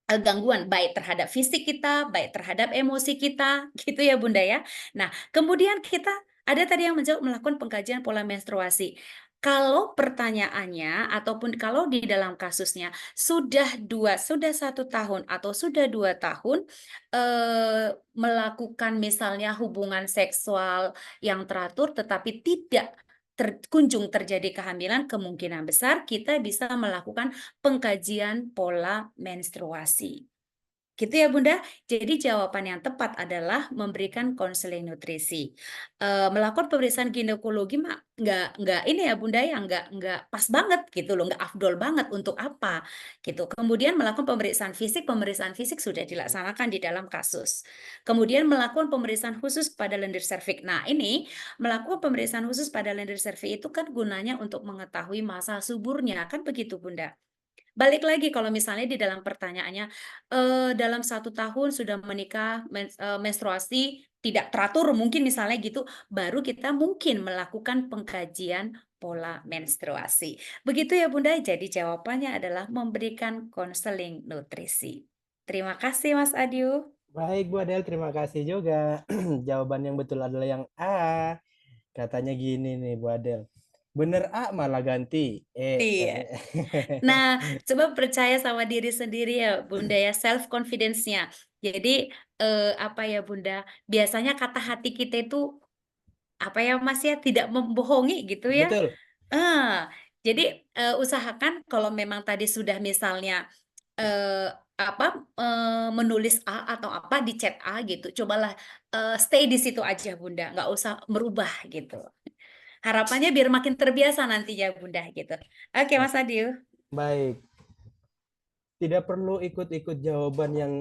gangguan baik terhadap fisik kita, baik terhadap emosi kita, gitu ya Bunda ya. Nah, kemudian kita ada tadi yang menjawab melakukan pengkajian pola menstruasi. Kalau pertanyaannya ataupun kalau di dalam kasusnya sudah 1 tahun atau sudah 2 tahun melakukan misalnya hubungan seksual yang teratur tetapi tidak kunjung terjadi kehamilan, kemungkinan besar kita bisa melakukan pengkajian pola menstruasi. Gitu ya Bunda. Jadi jawaban yang tepat adalah memberikan konseling nutrisi. Melakukan pemeriksaan ginekologi mah nggak ini ya Bunda ya, nggak pas banget gitu loh, nggak afdol banget untuk apa gitu. Kemudian melakukan pemeriksaan fisik sudah dilaksanakan di dalam kasus. Kemudian melakukan pemeriksaan khusus pada lendir serviks. Nah ini melakukan pemeriksaan khusus pada lendir serviks itu kan gunanya untuk mengetahui masa suburnya, kan begitu Bunda. Balik lagi kalau misalnya di dalam pertanyaannya, dalam 1 tahun sudah menikah, menstruasi tidak teratur mungkin misalnya gitu, baru kita mungkin melakukan pengkajian pola menstruasi. Begitu ya Bunda, jadi jawabannya adalah memberikan konseling nutrisi. Terima kasih Mas Adil. Baik, Bu Adel, terima kasih juga. Jawaban yang betul adalah yang A. Katanya gini nih, Bu Adel. Bener A malah ganti E. Iya. Katanya. Nah, coba percaya sama diri sendiri ya Bunda ya, self confidence-nya. Jadi, apa ya Bunda, biasanya kata hati kita itu apa ya Mas ya, tidak membohongi gitu ya. Betul. Ah, jadi, usahakan kalau memang tadi sudah misalnya, menulis A atau apa di chat A gitu, cobalah, stay di situ aja Bunda, nggak usah merubah gitu. Harapannya biar makin terbiasa nantinya Bunda gitu. Oke Mas Adil. Baik. Tidak perlu ikut-ikut jawaban yang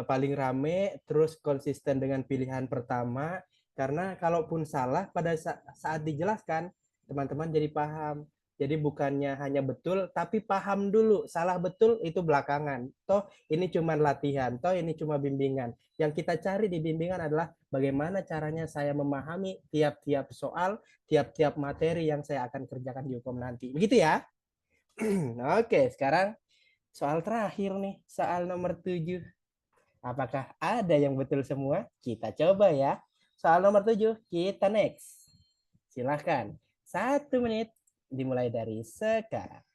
paling rame, terus konsisten dengan pilihan pertama, karena kalaupun salah pada saat dijelaskan, teman-teman jadi paham. Jadi bukannya hanya betul, tapi paham dulu. Salah betul itu belakangan. Toh ini cuma latihan, toh ini cuma bimbingan. Yang kita cari di bimbingan adalah bagaimana caranya saya memahami tiap-tiap soal, tiap-tiap materi yang saya akan kerjakan di hukum nanti. Begitu ya? Oke, sekarang soal terakhir nih, soal nomor 7. Apakah ada yang betul semua? Kita coba ya. Soal nomor 7, kita next. Silahkan. 1 menit dimulai dari sekarang.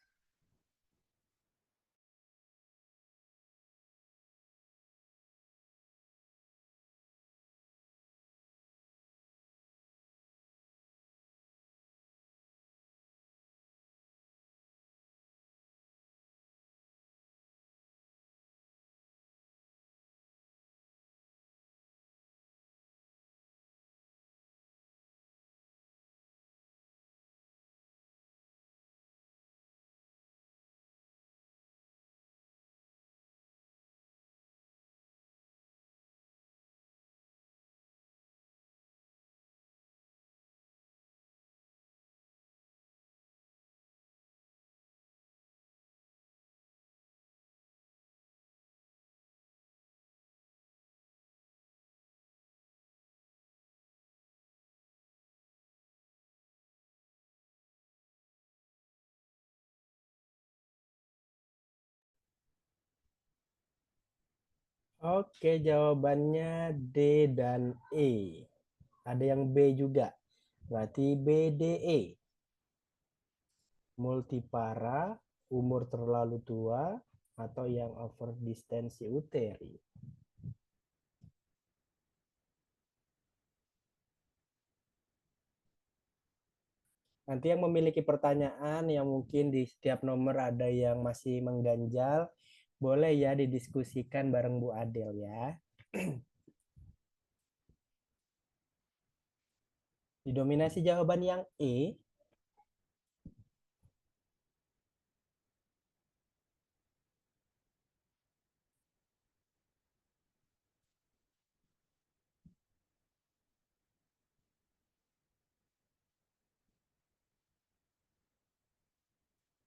Oke, jawabannya D dan E. Ada yang B juga. Berarti B, D, E. Multipara, umur terlalu tua, atau yang over distensi uteri. Nanti yang memiliki pertanyaan yang mungkin di setiap nomor ada yang masih mengganjal, boleh ya didiskusikan bareng Bu Adel ya. Didominasi jawaban yang E.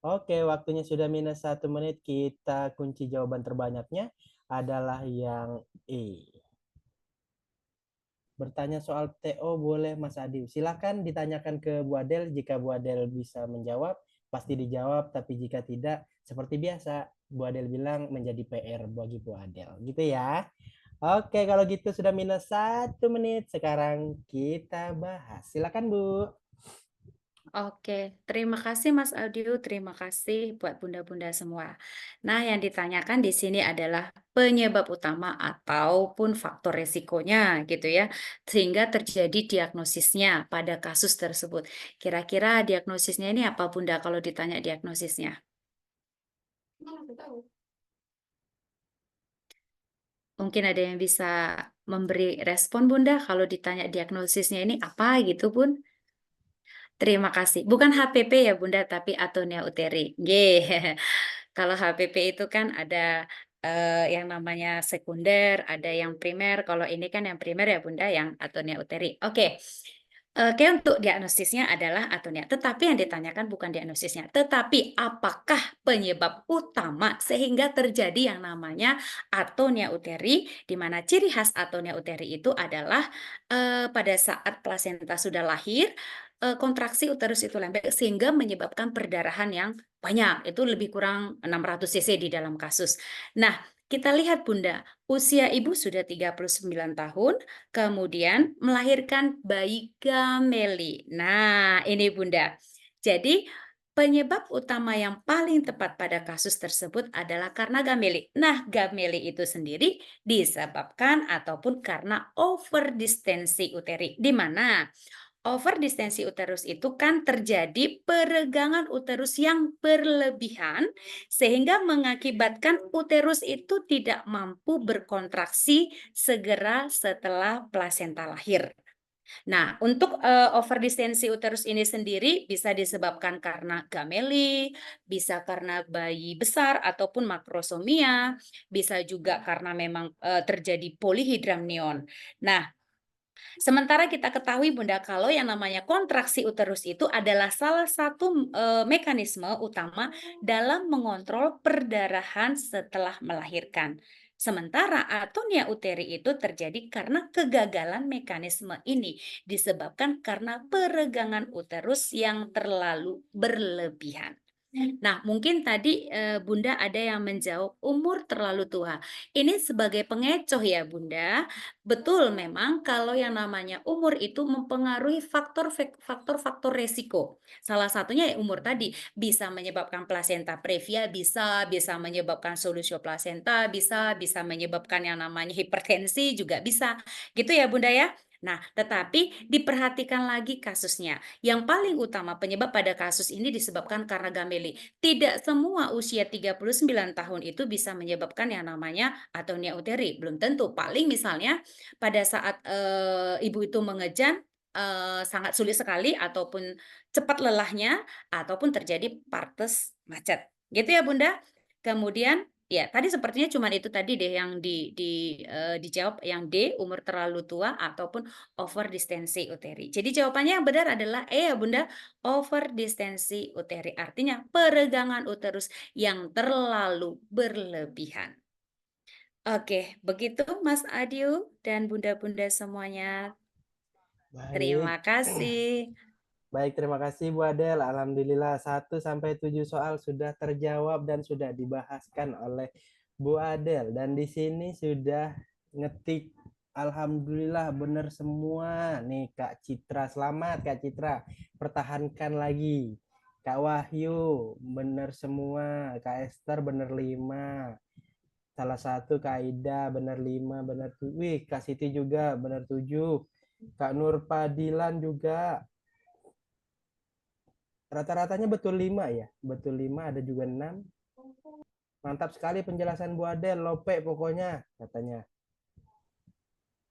Oke, waktunya sudah minus 1 menit. Kita kunci jawaban terbanyaknya adalah yang E. Bertanya soal TO boleh Mas Adi. Silakan ditanyakan ke Bu Adel. Jika Bu Adel bisa menjawab, pasti dijawab. Tapi jika tidak, seperti biasa, Bu Adel bilang menjadi PR bagi Bu Adel. Gitu ya. Oke, kalau gitu sudah minus 1 menit. Sekarang kita bahas. Silakan Bu. Oke, terima kasih Mas Audio, terima kasih buat bunda-bunda semua. Nah, yang ditanyakan di sini adalah penyebab utama ataupun faktor resikonya gitu ya, sehingga terjadi diagnosisnya pada kasus tersebut. Kira-kira diagnosisnya ini apa Bunda kalau ditanya diagnosisnya? Mungkin ada yang bisa memberi respon Bunda kalau ditanya diagnosisnya ini apa gitu Bun? Terima kasih. Bukan HPP ya Bunda, tapi atonia uteri. Nggih. Kalau HPP itu kan ada yang namanya sekunder, ada yang primer. Kalau ini kan yang primer ya Bunda, yang atonia uteri. Oke. Oke, untuk diagnosisnya adalah atonia. Tetapi yang ditanyakan bukan diagnosisnya, tetapi apakah penyebab utama sehingga terjadi yang namanya atonia uteri, di mana ciri khas atonia uteri itu adalah pada saat plasenta sudah lahir, kontraksi uterus itu lembek sehingga menyebabkan perdarahan yang banyak. Itu lebih kurang 600 cc di dalam kasus. Nah, kita lihat Bunda, usia ibu sudah 39 tahun, kemudian melahirkan bayi Gameli. Nah, ini Bunda. Jadi, penyebab utama yang paling tepat pada kasus tersebut adalah karena Gameli. Nah, Gameli itu sendiri disebabkan ataupun karena overdistensi uteri, di mana overdistensi uterus itu kan terjadi peregangan uterus yang berlebihan sehingga mengakibatkan uterus itu tidak mampu berkontraksi segera setelah plasenta lahir. Nah, untuk overdistensi uterus ini sendiri bisa disebabkan karena gameli, bisa karena bayi besar ataupun makrosomia, bisa juga karena memang terjadi polyhydramnion. Nah, sementara kita ketahui Bunda, kalau yang namanya kontraksi uterus itu adalah salah satu mekanisme utama dalam mengontrol perdarahan setelah melahirkan. Sementara atonia uteri itu terjadi karena kegagalan mekanisme ini disebabkan karena peregangan uterus yang terlalu berlebihan. Nah, mungkin tadi Bunda ada yang menjawab umur terlalu tua. Ini sebagai pengecoh ya Bunda. Betul memang kalau yang namanya umur itu mempengaruhi faktor-faktor resiko. Salah satunya ya umur tadi bisa menyebabkan plasenta previa, bisa menyebabkan solusio plasenta, bisa menyebabkan yang namanya hipertensi juga bisa. Gitu ya Bunda ya. Nah, tetapi diperhatikan lagi kasusnya. Yang paling utama penyebab pada kasus ini disebabkan karena gameli. Tidak semua usia 39 tahun itu bisa menyebabkan yang namanya atonia uteri. Belum tentu. Paling misalnya pada saat ibu itu mengejan sangat sulit sekali ataupun cepat lelahnya ataupun terjadi partes macet. Gitu ya Bunda. Kemudian ya, tadi sepertinya cuma itu tadi deh yang dijawab yang D, umur terlalu tua ataupun overdistensi uteri. Jadi jawabannya yang benar adalah E ya Bunda, overdistensi uteri. Artinya peregangan uterus yang terlalu berlebihan. Oke, begitu Mas Adiu dan bunda-bunda semuanya. Baik. Terima kasih. Baik, terima kasih Bu Adel. Alhamdulillah 1 sampai 7 soal sudah terjawab dan sudah dibahaskan oleh Bu Adel. Dan di sini sudah ngetik Alhamdulillah benar semua. Nih Kak Citra, selamat Kak Citra. Pertahankan lagi. Kak Wahyu, benar semua. Kak Esther, benar 5. Salah satu Kak Ida, benar 5. Benar 7. Wih, Kak Siti juga, benar 7. Kak Nur Padilan juga. Rata-ratanya betul 5 ya. Betul 5, ada juga 6. Mantap sekali penjelasan Bu Adel. Lope pokoknya katanya.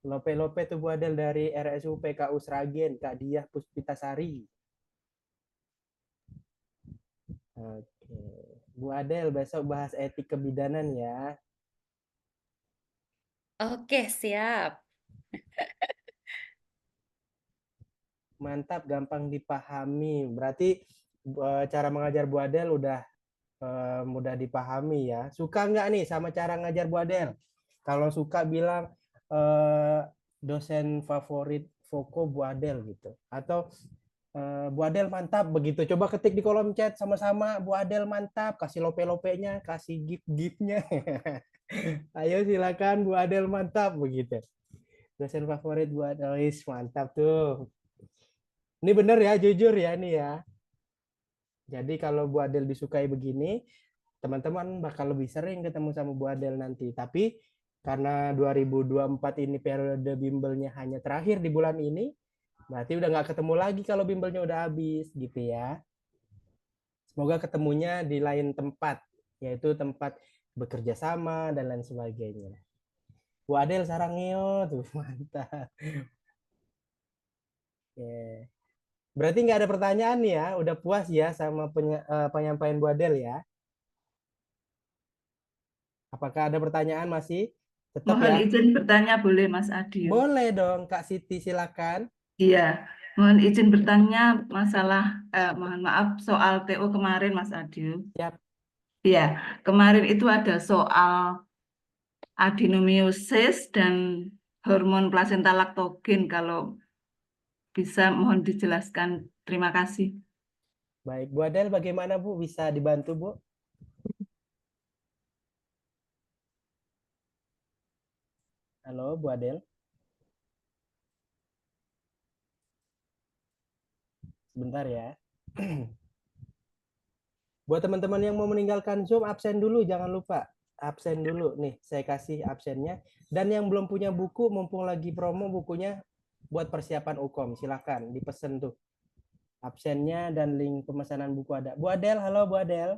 Lope-lope tuh Bu Adel dari RSU PKU Sragen. Kak Diah Puspitasari. Oke. Bu Adel besok bahas etik kebidanan ya. Oke, siap. Mantap, gampang dipahami. Berarti cara mengajar Bu Adel udah mudah dipahami ya. Suka nggak nih sama cara ngajar Bu Adel? Kalau suka bilang dosen favorit Foko Bu Adel gitu. Atau Bu Adel mantap begitu. Coba ketik di kolom chat sama-sama Bu Adel mantap. Kasih lope-lopenya, kasih gift-giftnya. Ayo silakan Bu Adel mantap begitu. Dosen favorit Bu Adel, mantap tuh. Ini bener ya, jujur ya ini ya. Jadi kalau Bu Adel disukai begini, teman-teman bakal lebih sering ketemu sama Bu Adel nanti. Tapi karena 2024 ini periode bimbelnya hanya terakhir di bulan ini, berarti udah nggak ketemu lagi kalau bimbelnya udah habis gitu ya. Semoga ketemunya di lain tempat, yaitu tempat bekerja sama dan lain sebagainya. Bu Adel sarangnya tuh mantap. Oke. Berarti nggak ada pertanyaan nih ya, udah puas ya sama penyampaian Bu Adel ya. Apakah ada pertanyaan masih? Tetap Mohon ya. izin bertanya boleh Mas Adio? Boleh dong Kak Siti silakan. Iya, mohon izin bertanya masalah, mohon maaf soal TO kemarin Mas Adio. Siap. Iya, kemarin itu ada soal adenomyosis dan hormon plasenta laktogen. Kalau bisa mohon dijelaskan. Terima kasih. Baik, Bu Adel bagaimana Bu? Bisa dibantu Bu? Halo Bu Adel. Sebentar ya. Buat teman-teman yang mau meninggalkan Zoom, absen dulu, jangan lupa. Absen dulu. Nih, saya kasih absennya. Dan yang belum punya buku, mumpung lagi promo bukunya buat persiapan UKOM. Silakan, dipesen tuh. Absennya dan link pemesanan buku ada. Bu Adel, halo Bu Adel.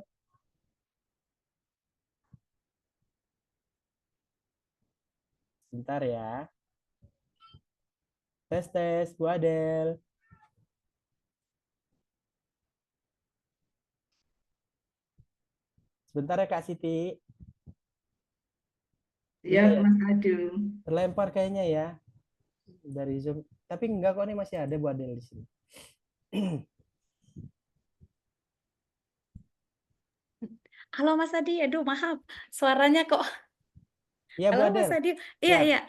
Sebentar ya. Tes, tes, Bu Adel. Sebentar ya Kak Siti. Ya, Iya ya, Mas Adio. terlempar kayaknya ya dari Zoom. Tapi enggak kok, ini masih ada Bu Adel di sini. Halo Mas Adi, aduh maaf, suaranya kok. Iya Bu Halo Mas Adel. Adi, iya Siap. iya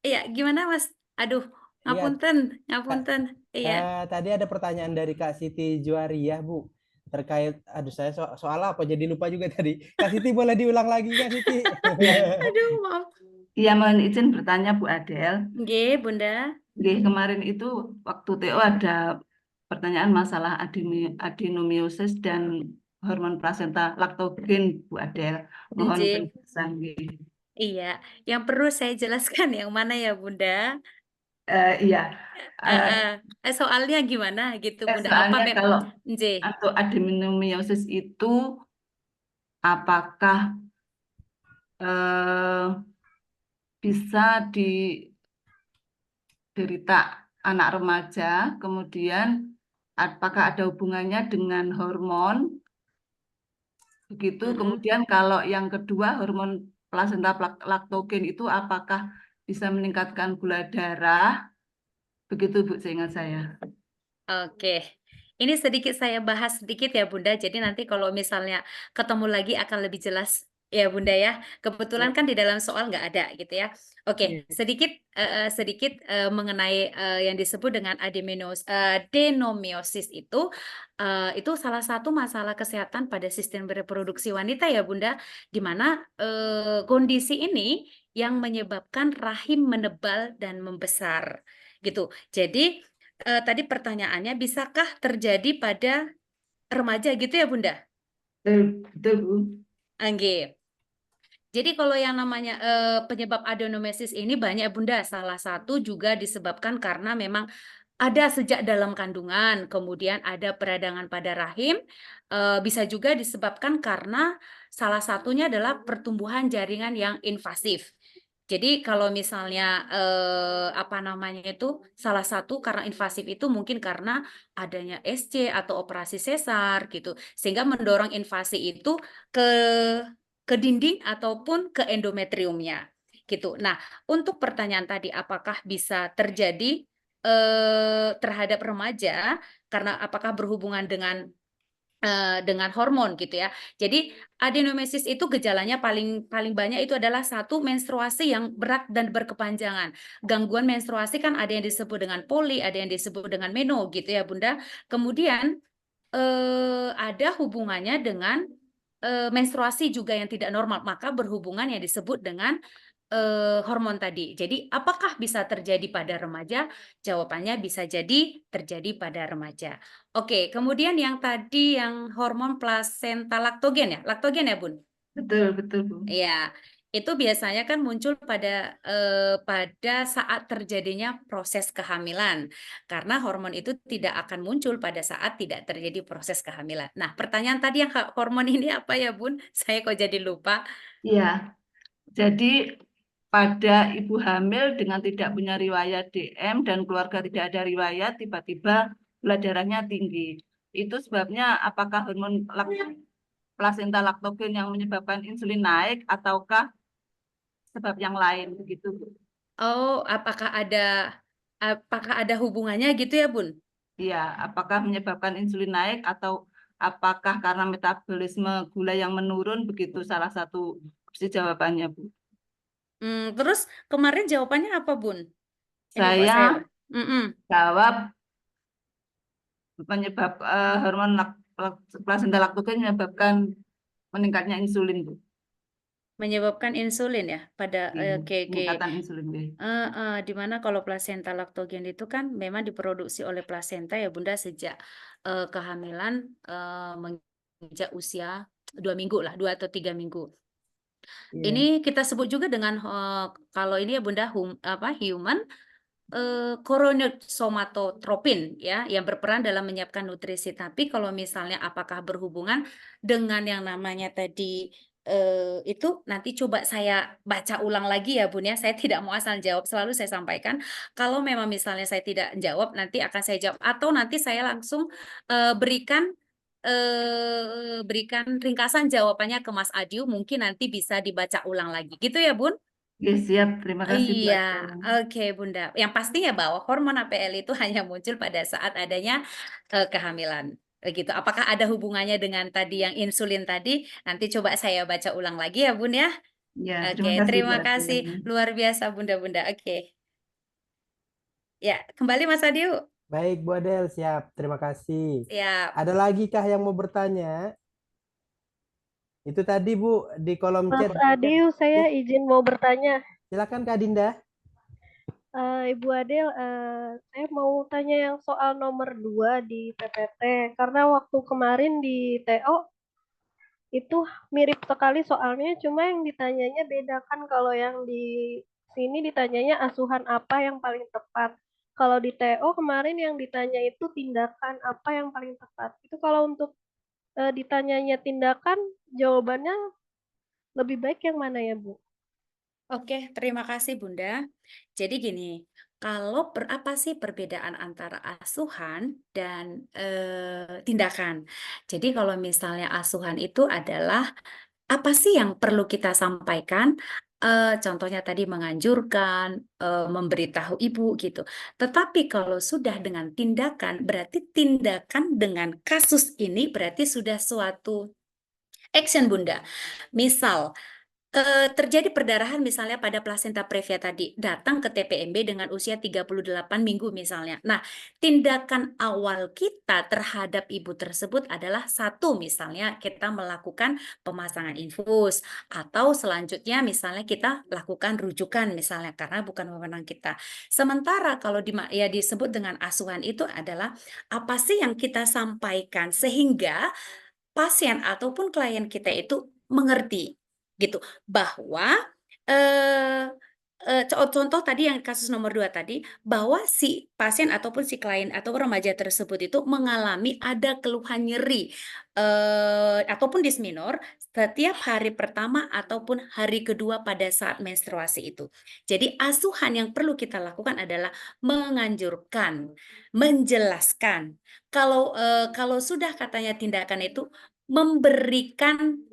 iya, gimana Mas? Aduh, Iya, ngapunten, Kak. ngapunten. Iya, Tadi ada pertanyaan dari Kak Siti Juariah, Bu. Terkait, aduh saya soal apa jadi lupa juga tadi. Kak Siti boleh diulang lagi, Kak Siti? aduh maaf. Iya, mohon izin bertanya Bu Adel. Nggih, Bunda. Kemarin itu waktu TO ada pertanyaan masalah adenomyosis dan hormon plasenta laktogen Bu Adel. Mohon Nggih. penjelasan. Nggih. Iya, yang perlu saya jelaskan yang mana ya Bunda? Iya, Eh, Eh, eh, soalnya gimana gitu Bunda? Apa soalnya kalau Nggih. atau adenomyosis itu apakah eh, bisa diderita anak remaja, kemudian apakah ada hubungannya dengan hormon, begitu. Mm-mm. Kemudian kalau yang kedua hormon plasenta laktogen itu apakah bisa meningkatkan gula darah, begitu Bu, seingat saya. Oke, ini sedikit saya bahas sedikit ya Bunda. Jadi nanti kalau misalnya ketemu lagi akan lebih jelas ya Bunda ya. Kebetulan kan di dalam soal nggak ada gitu ya. Oke, Iya. sedikit mengenai yang disebut dengan adenomyosis itu salah satu masalah kesehatan pada sistem reproduksi wanita ya Bunda, di mana kondisi ini yang menyebabkan rahim menebal dan membesar gitu. Jadi tadi pertanyaannya, bisakah terjadi pada remaja gitu ya, Bunda? Betul, betul Bu. Angge. Jadi kalau yang namanya penyebab adenomyosis ini banyak Bunda. Salah satu juga disebabkan karena memang ada sejak dalam kandungan, kemudian ada peradangan pada rahim. Bisa juga disebabkan karena salah satunya adalah pertumbuhan jaringan yang invasif. Jadi kalau misalnya apa namanya itu salah satu karena invasif itu mungkin karena adanya SC atau operasi sesar gitu, sehingga mendorong invasi itu ke dinding ataupun ke endometriumnya gitu. Nah, untuk pertanyaan tadi apakah bisa terjadi terhadap remaja karena apakah berhubungan dengan hormon gitu ya. Jadi adenomyosis itu gejalanya paling paling banyak itu adalah satu menstruasi yang berat dan berkepanjangan. Gangguan menstruasi kan ada yang disebut dengan poli, ada yang disebut dengan meno gitu ya Bunda. Kemudian ada hubungannya dengan menstruasi juga yang tidak normal, maka berhubungan yang disebut dengan hormon tadi. Jadi, apakah bisa terjadi pada remaja? Jawabannya bisa jadi terjadi pada remaja. Oke, kemudian yang tadi yang hormon plasenta laktogen ya, laktogen ya Bun? Betul, betul Bu. Ya, itu biasanya kan muncul pada saat terjadinya proses kehamilan, karena hormon itu tidak akan muncul pada saat tidak terjadi proses kehamilan. Nah, pertanyaan tadi yang hormon ini apa ya Bun? Saya kok jadi lupa. Iya, jadi pada ibu hamil dengan tidak punya riwayat DM dan keluarga tidak ada riwayat, tiba-tiba gula darahnya tinggi. Itu sebabnya apakah hormon plasenta laktogen yang menyebabkan insulin naik ataukah sebab yang lain begitu, Bu? Oh, apakah ada hubungannya gitu ya, Bun? Iya, apakah menyebabkan insulin naik atau apakah karena metabolisme gula yang menurun begitu salah satu opsi jawabannya, Bu. Terus kemarin jawabannya apa, Bun? Ini kok saya. Saya jawab penyebab hormon plasenta laktogen menyebabkan meningkatnya insulin, Bu. Menyebabkan insulin ya pada Iya, oke. peningkatan insulin, Bu. Di mana kalau plasenta laktogen itu kan memang diproduksi oleh plasenta ya Bunda sejak kehamilan menginjak usia 2 minggu lah, 2 atau 3 minggu. Iya. Ini kita sebut juga dengan kalau ini ya Bunda human chronosomatotropin ya yang berperan dalam menyiapkan nutrisi. Tapi kalau misalnya apakah berhubungan dengan yang namanya tadi itu nanti coba saya baca ulang lagi ya Bun ya. Saya tidak mau asal jawab, selalu saya sampaikan kalau memang misalnya saya tidak jawab nanti akan saya jawab atau nanti saya langsung berikan ringkasan jawabannya ke Mas Adiu, mungkin nanti bisa dibaca ulang lagi. Gitu ya Bun? Oke, siap. Terima kasih, Bu Iya, Eka. oke Bunda. Yang pastinya bahwa hormon APL itu hanya muncul pada saat adanya kehamilan. Begitu. Apakah ada hubungannya dengan tadi yang insulin tadi? Nanti coba saya baca ulang lagi ya Bun ya. Ya, Oke, terima kasih, Bu terima Eka. kasih. Luar biasa Bunda-Bunda. Oke. Ya, kembali Mas Adiu. Baik, Bu Adel, siap. Terima kasih. Siap. Ada lagi kah yang mau bertanya? Itu tadi, Bu, di kolom Mas chat. Adiu, saya izin mau bertanya. Silakan Kak Dinda. Ibu Adel, saya mau tanya yang soal nomor 2 di PPT. Karena waktu kemarin di TO itu mirip sekali soalnya, cuma yang ditanyanya beda kan. Kalau yang di sini ditanyanya asuhan apa yang paling tepat. Kalau di TO kemarin yang ditanya itu tindakan apa yang paling tepat. Itu kalau untuk ditanyanya tindakan, jawabannya lebih baik yang mana ya, Bu? Oke, terima kasih Bunda. Jadi gini, kalau apa sih perbedaan antara asuhan dan tindakan? Jadi kalau misalnya asuhan itu adalah apa sih yang perlu kita sampaikan? Contohnya tadi menganjurkan, memberitahu ibu gitu. Tetapi kalau sudah dengan tindakan, berarti tindakan dengan kasus ini berarti sudah suatu action Bunda. Misal, terjadi perdarahan misalnya pada plasenta previa tadi, datang ke TPMB dengan usia 38 minggu misalnya. Nah, tindakan awal kita terhadap ibu tersebut adalah satu, misalnya kita melakukan pemasangan infus, atau selanjutnya misalnya kita lakukan rujukan misalnya, karena bukan wewenang kita. Sementara kalau ya disebut dengan asuhan itu adalah apa sih yang kita sampaikan sehingga pasien ataupun klien kita itu mengerti gitu bahwa contoh tadi yang kasus nomor 2 tadi, bahwa si pasien ataupun si klien atau remaja tersebut itu mengalami ada keluhan nyeri ataupun disminor setiap hari pertama ataupun hari kedua pada saat menstruasi itu. Jadi asuhan yang perlu kita lakukan adalah menganjurkan, menjelaskan. Kalau sudah katanya tindakan itu memberikan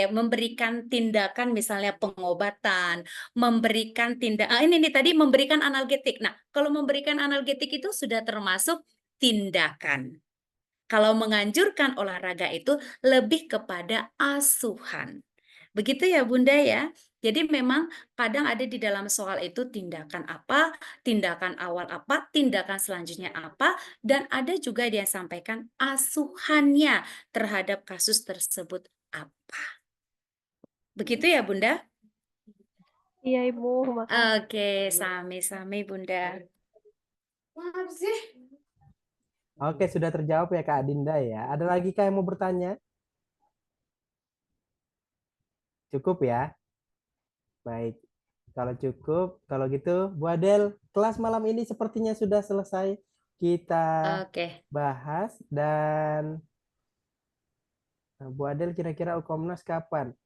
memberikan tindakan misalnya pengobatan, memberikan ini nih tadi memberikan analgetik. Nah, kalau memberikan analgetik itu sudah termasuk tindakan. Kalau menganjurkan olahraga itu lebih kepada asuhan. Begitu ya Bunda ya. Jadi memang kadang ada di dalam soal itu tindakan apa, tindakan awal apa, tindakan selanjutnya apa, dan ada juga yang sampaikan asuhannya terhadap kasus tersebut apa. Begitu ya Bunda? Iya, Ibu, makasih. Oke, sami-sami Bunda. Oke, sudah terjawab ya Kak Dinda ya. Ada lagi kah yang mau bertanya? Cukup ya? Baik. Kalau cukup, kalau gitu Bu Adel, kelas malam ini sepertinya sudah selesai kita Oke. bahas dan Bu Adel kira-kira Ukomnas kapan?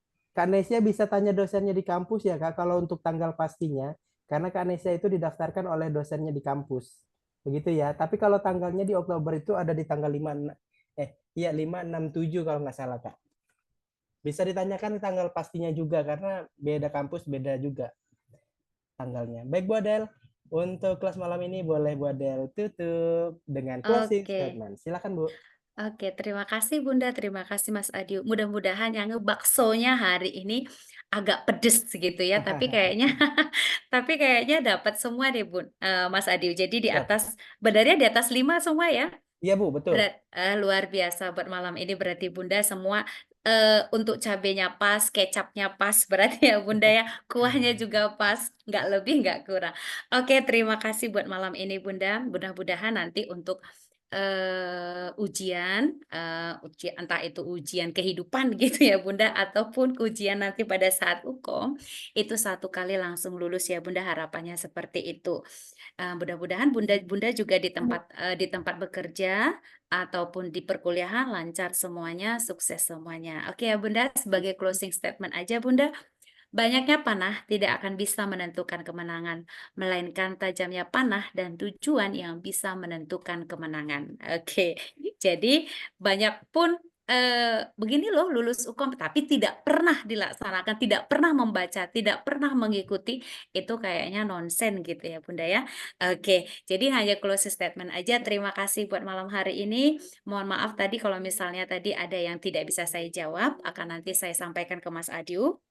Kak Nesia bisa tanya dosennya di kampus ya Kak, kalau untuk tanggal pastinya. Karena Kak Nesia itu didaftarkan oleh dosennya di kampus. Begitu ya. Tapi kalau tanggalnya di Oktober itu ada di tanggal 5, 6, 7 kalau nggak salah Kak. Bisa ditanyakan tanggal pastinya juga karena beda kampus beda juga tanggalnya. Baik Bu Adel, untuk kelas malam ini boleh Bu Adel tutup dengan closing Oke. statement. Silakan Bu. Oke, terima kasih Bunda, terima kasih Mas Adi. Mudah-mudahan yang baksonya hari ini agak pedes gitu ya, tapi kayaknya tapi kayaknya dapat semua deh Bun, Mas Adi. Jadi di Siap. atas benernya di atas 5 semua ya. Iya Bu, betul. Luar biasa buat malam ini berarti Bunda semua untuk cabenya pas, kecapnya pas berarti ya Bunda ya, kuahnya juga pas, nggak lebih nggak kurang. Oke, terima kasih buat malam ini Bunda. Mudah-mudahan nanti untuk ujian, entah itu ujian kehidupan gitu ya Bunda, ataupun ujian nanti pada saat UKOM, itu 1 kali langsung lulus ya Bunda, harapannya seperti itu. Mudah-mudahan Bunda juga di tempat bekerja ataupun di perkuliahan lancar semuanya, sukses semuanya. Oke ya Bunda, sebagai closing statement aja Bunda. Banyaknya panah tidak akan bisa menentukan kemenangan, melainkan tajamnya panah dan tujuan yang bisa menentukan kemenangan. Oke, jadi banyak pun begini loh lulus UKOM tapi tidak pernah dilaksanakan, tidak pernah membaca, tidak pernah mengikuti, itu kayaknya nonsen gitu ya Bunda ya. Oke, jadi hanya closing statement aja. Terima kasih buat malam hari ini. Mohon maaf tadi kalau misalnya tadi ada yang tidak bisa saya jawab, akan nanti saya sampaikan ke Mas Adiu.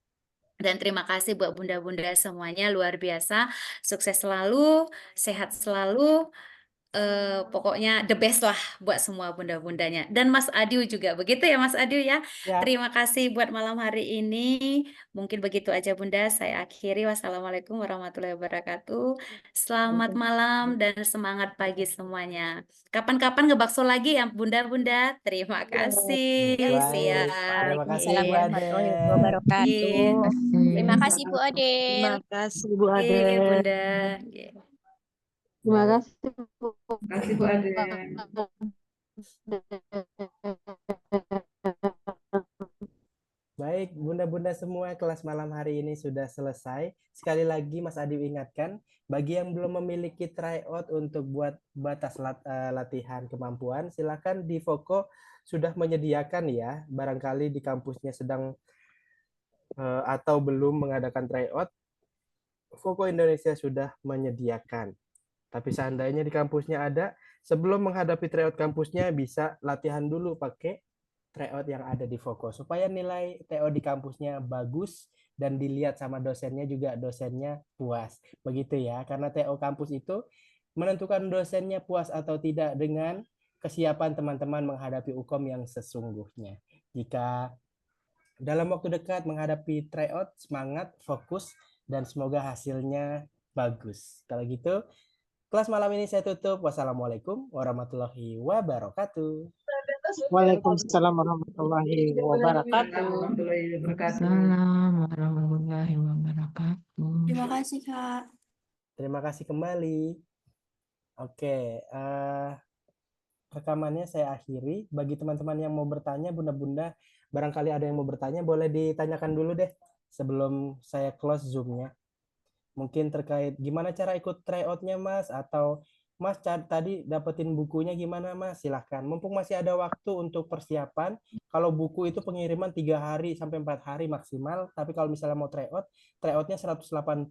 Dan terima kasih buat bunda-bunda semuanya, luar biasa. Sukses selalu, sehat selalu. Pokoknya the best lah buat semua bunda-bundanya. Dan Mas Adiu juga. Begitu ya Mas Adiu ya. Ya. Terima kasih buat malam hari ini. Mungkin begitu aja Bunda. Saya akhiri. Wassalamualaikum warahmatullahi wabarakatuh. Selamat malam dan semangat pagi semuanya. Kapan-kapan ngebakso lagi ya Bunda-bunda. Terima kasih. Baik. Siap. Terima kasih Waalaikumsalam Bu warahmatullahi Adel. wabarakatuh. Iya. Terima kasih Bu Adel. Terima kasih Bu Oke, Ade. Bunda. Oke. Terima Baik. kasih Bu. Terima kasih Bu Ade. Baik, bunda-bunda semua, kelas malam hari ini sudah selesai. Sekali lagi Mas Adi ingatkan, bagi yang belum memiliki tryout untuk buat batas latihan kemampuan, silakan di Voko sudah menyediakan ya. Barangkali di kampusnya sedang atau belum mengadakan tryout, Voko Indonesia sudah menyediakan. Tapi seandainya di kampusnya ada, sebelum menghadapi tryout kampusnya bisa latihan dulu pakai tryout yang ada di Voko supaya nilai TO di kampusnya bagus dan dilihat sama dosennya juga dosennya puas. Begitu ya, karena TO kampus itu menentukan dosennya puas atau tidak dengan kesiapan teman-teman menghadapi UKOM yang sesungguhnya. Jika dalam waktu dekat menghadapi tryout, semangat, fokus, dan semoga hasilnya bagus. Kalau gitu, kelas malam ini saya tutup. Wassalamualaikum warahmatullahi wabarakatuh. Waalaikumsalam warahmatullahi wabarakatuh. Waalaikumsalam warahmatullahi wabarakatuh. Terima kasih, Kak. Terima kasih kembali. Oke, rekamannya saya akhiri. Bagi teman-teman yang mau bertanya, bunda-bunda, barangkali ada yang mau bertanya, boleh ditanyakan dulu deh sebelum saya close Zoom-nya. Mungkin terkait gimana cara ikut tryout-nya Mas, atau Mas tadi dapetin bukunya gimana Mas? Silahkan. Mumpung masih ada waktu untuk persiapan. Kalau buku itu pengiriman 3 hari sampai 4 hari maksimal. Tapi kalau misalnya mau tryout, tryout-nya 180,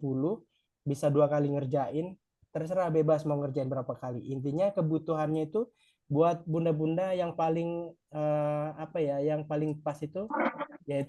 bisa 2 kali ngerjain. Terserah bebas mau ngerjain berapa kali. Intinya kebutuhannya itu buat bunda-bunda yang paling yang paling pas itu yaitu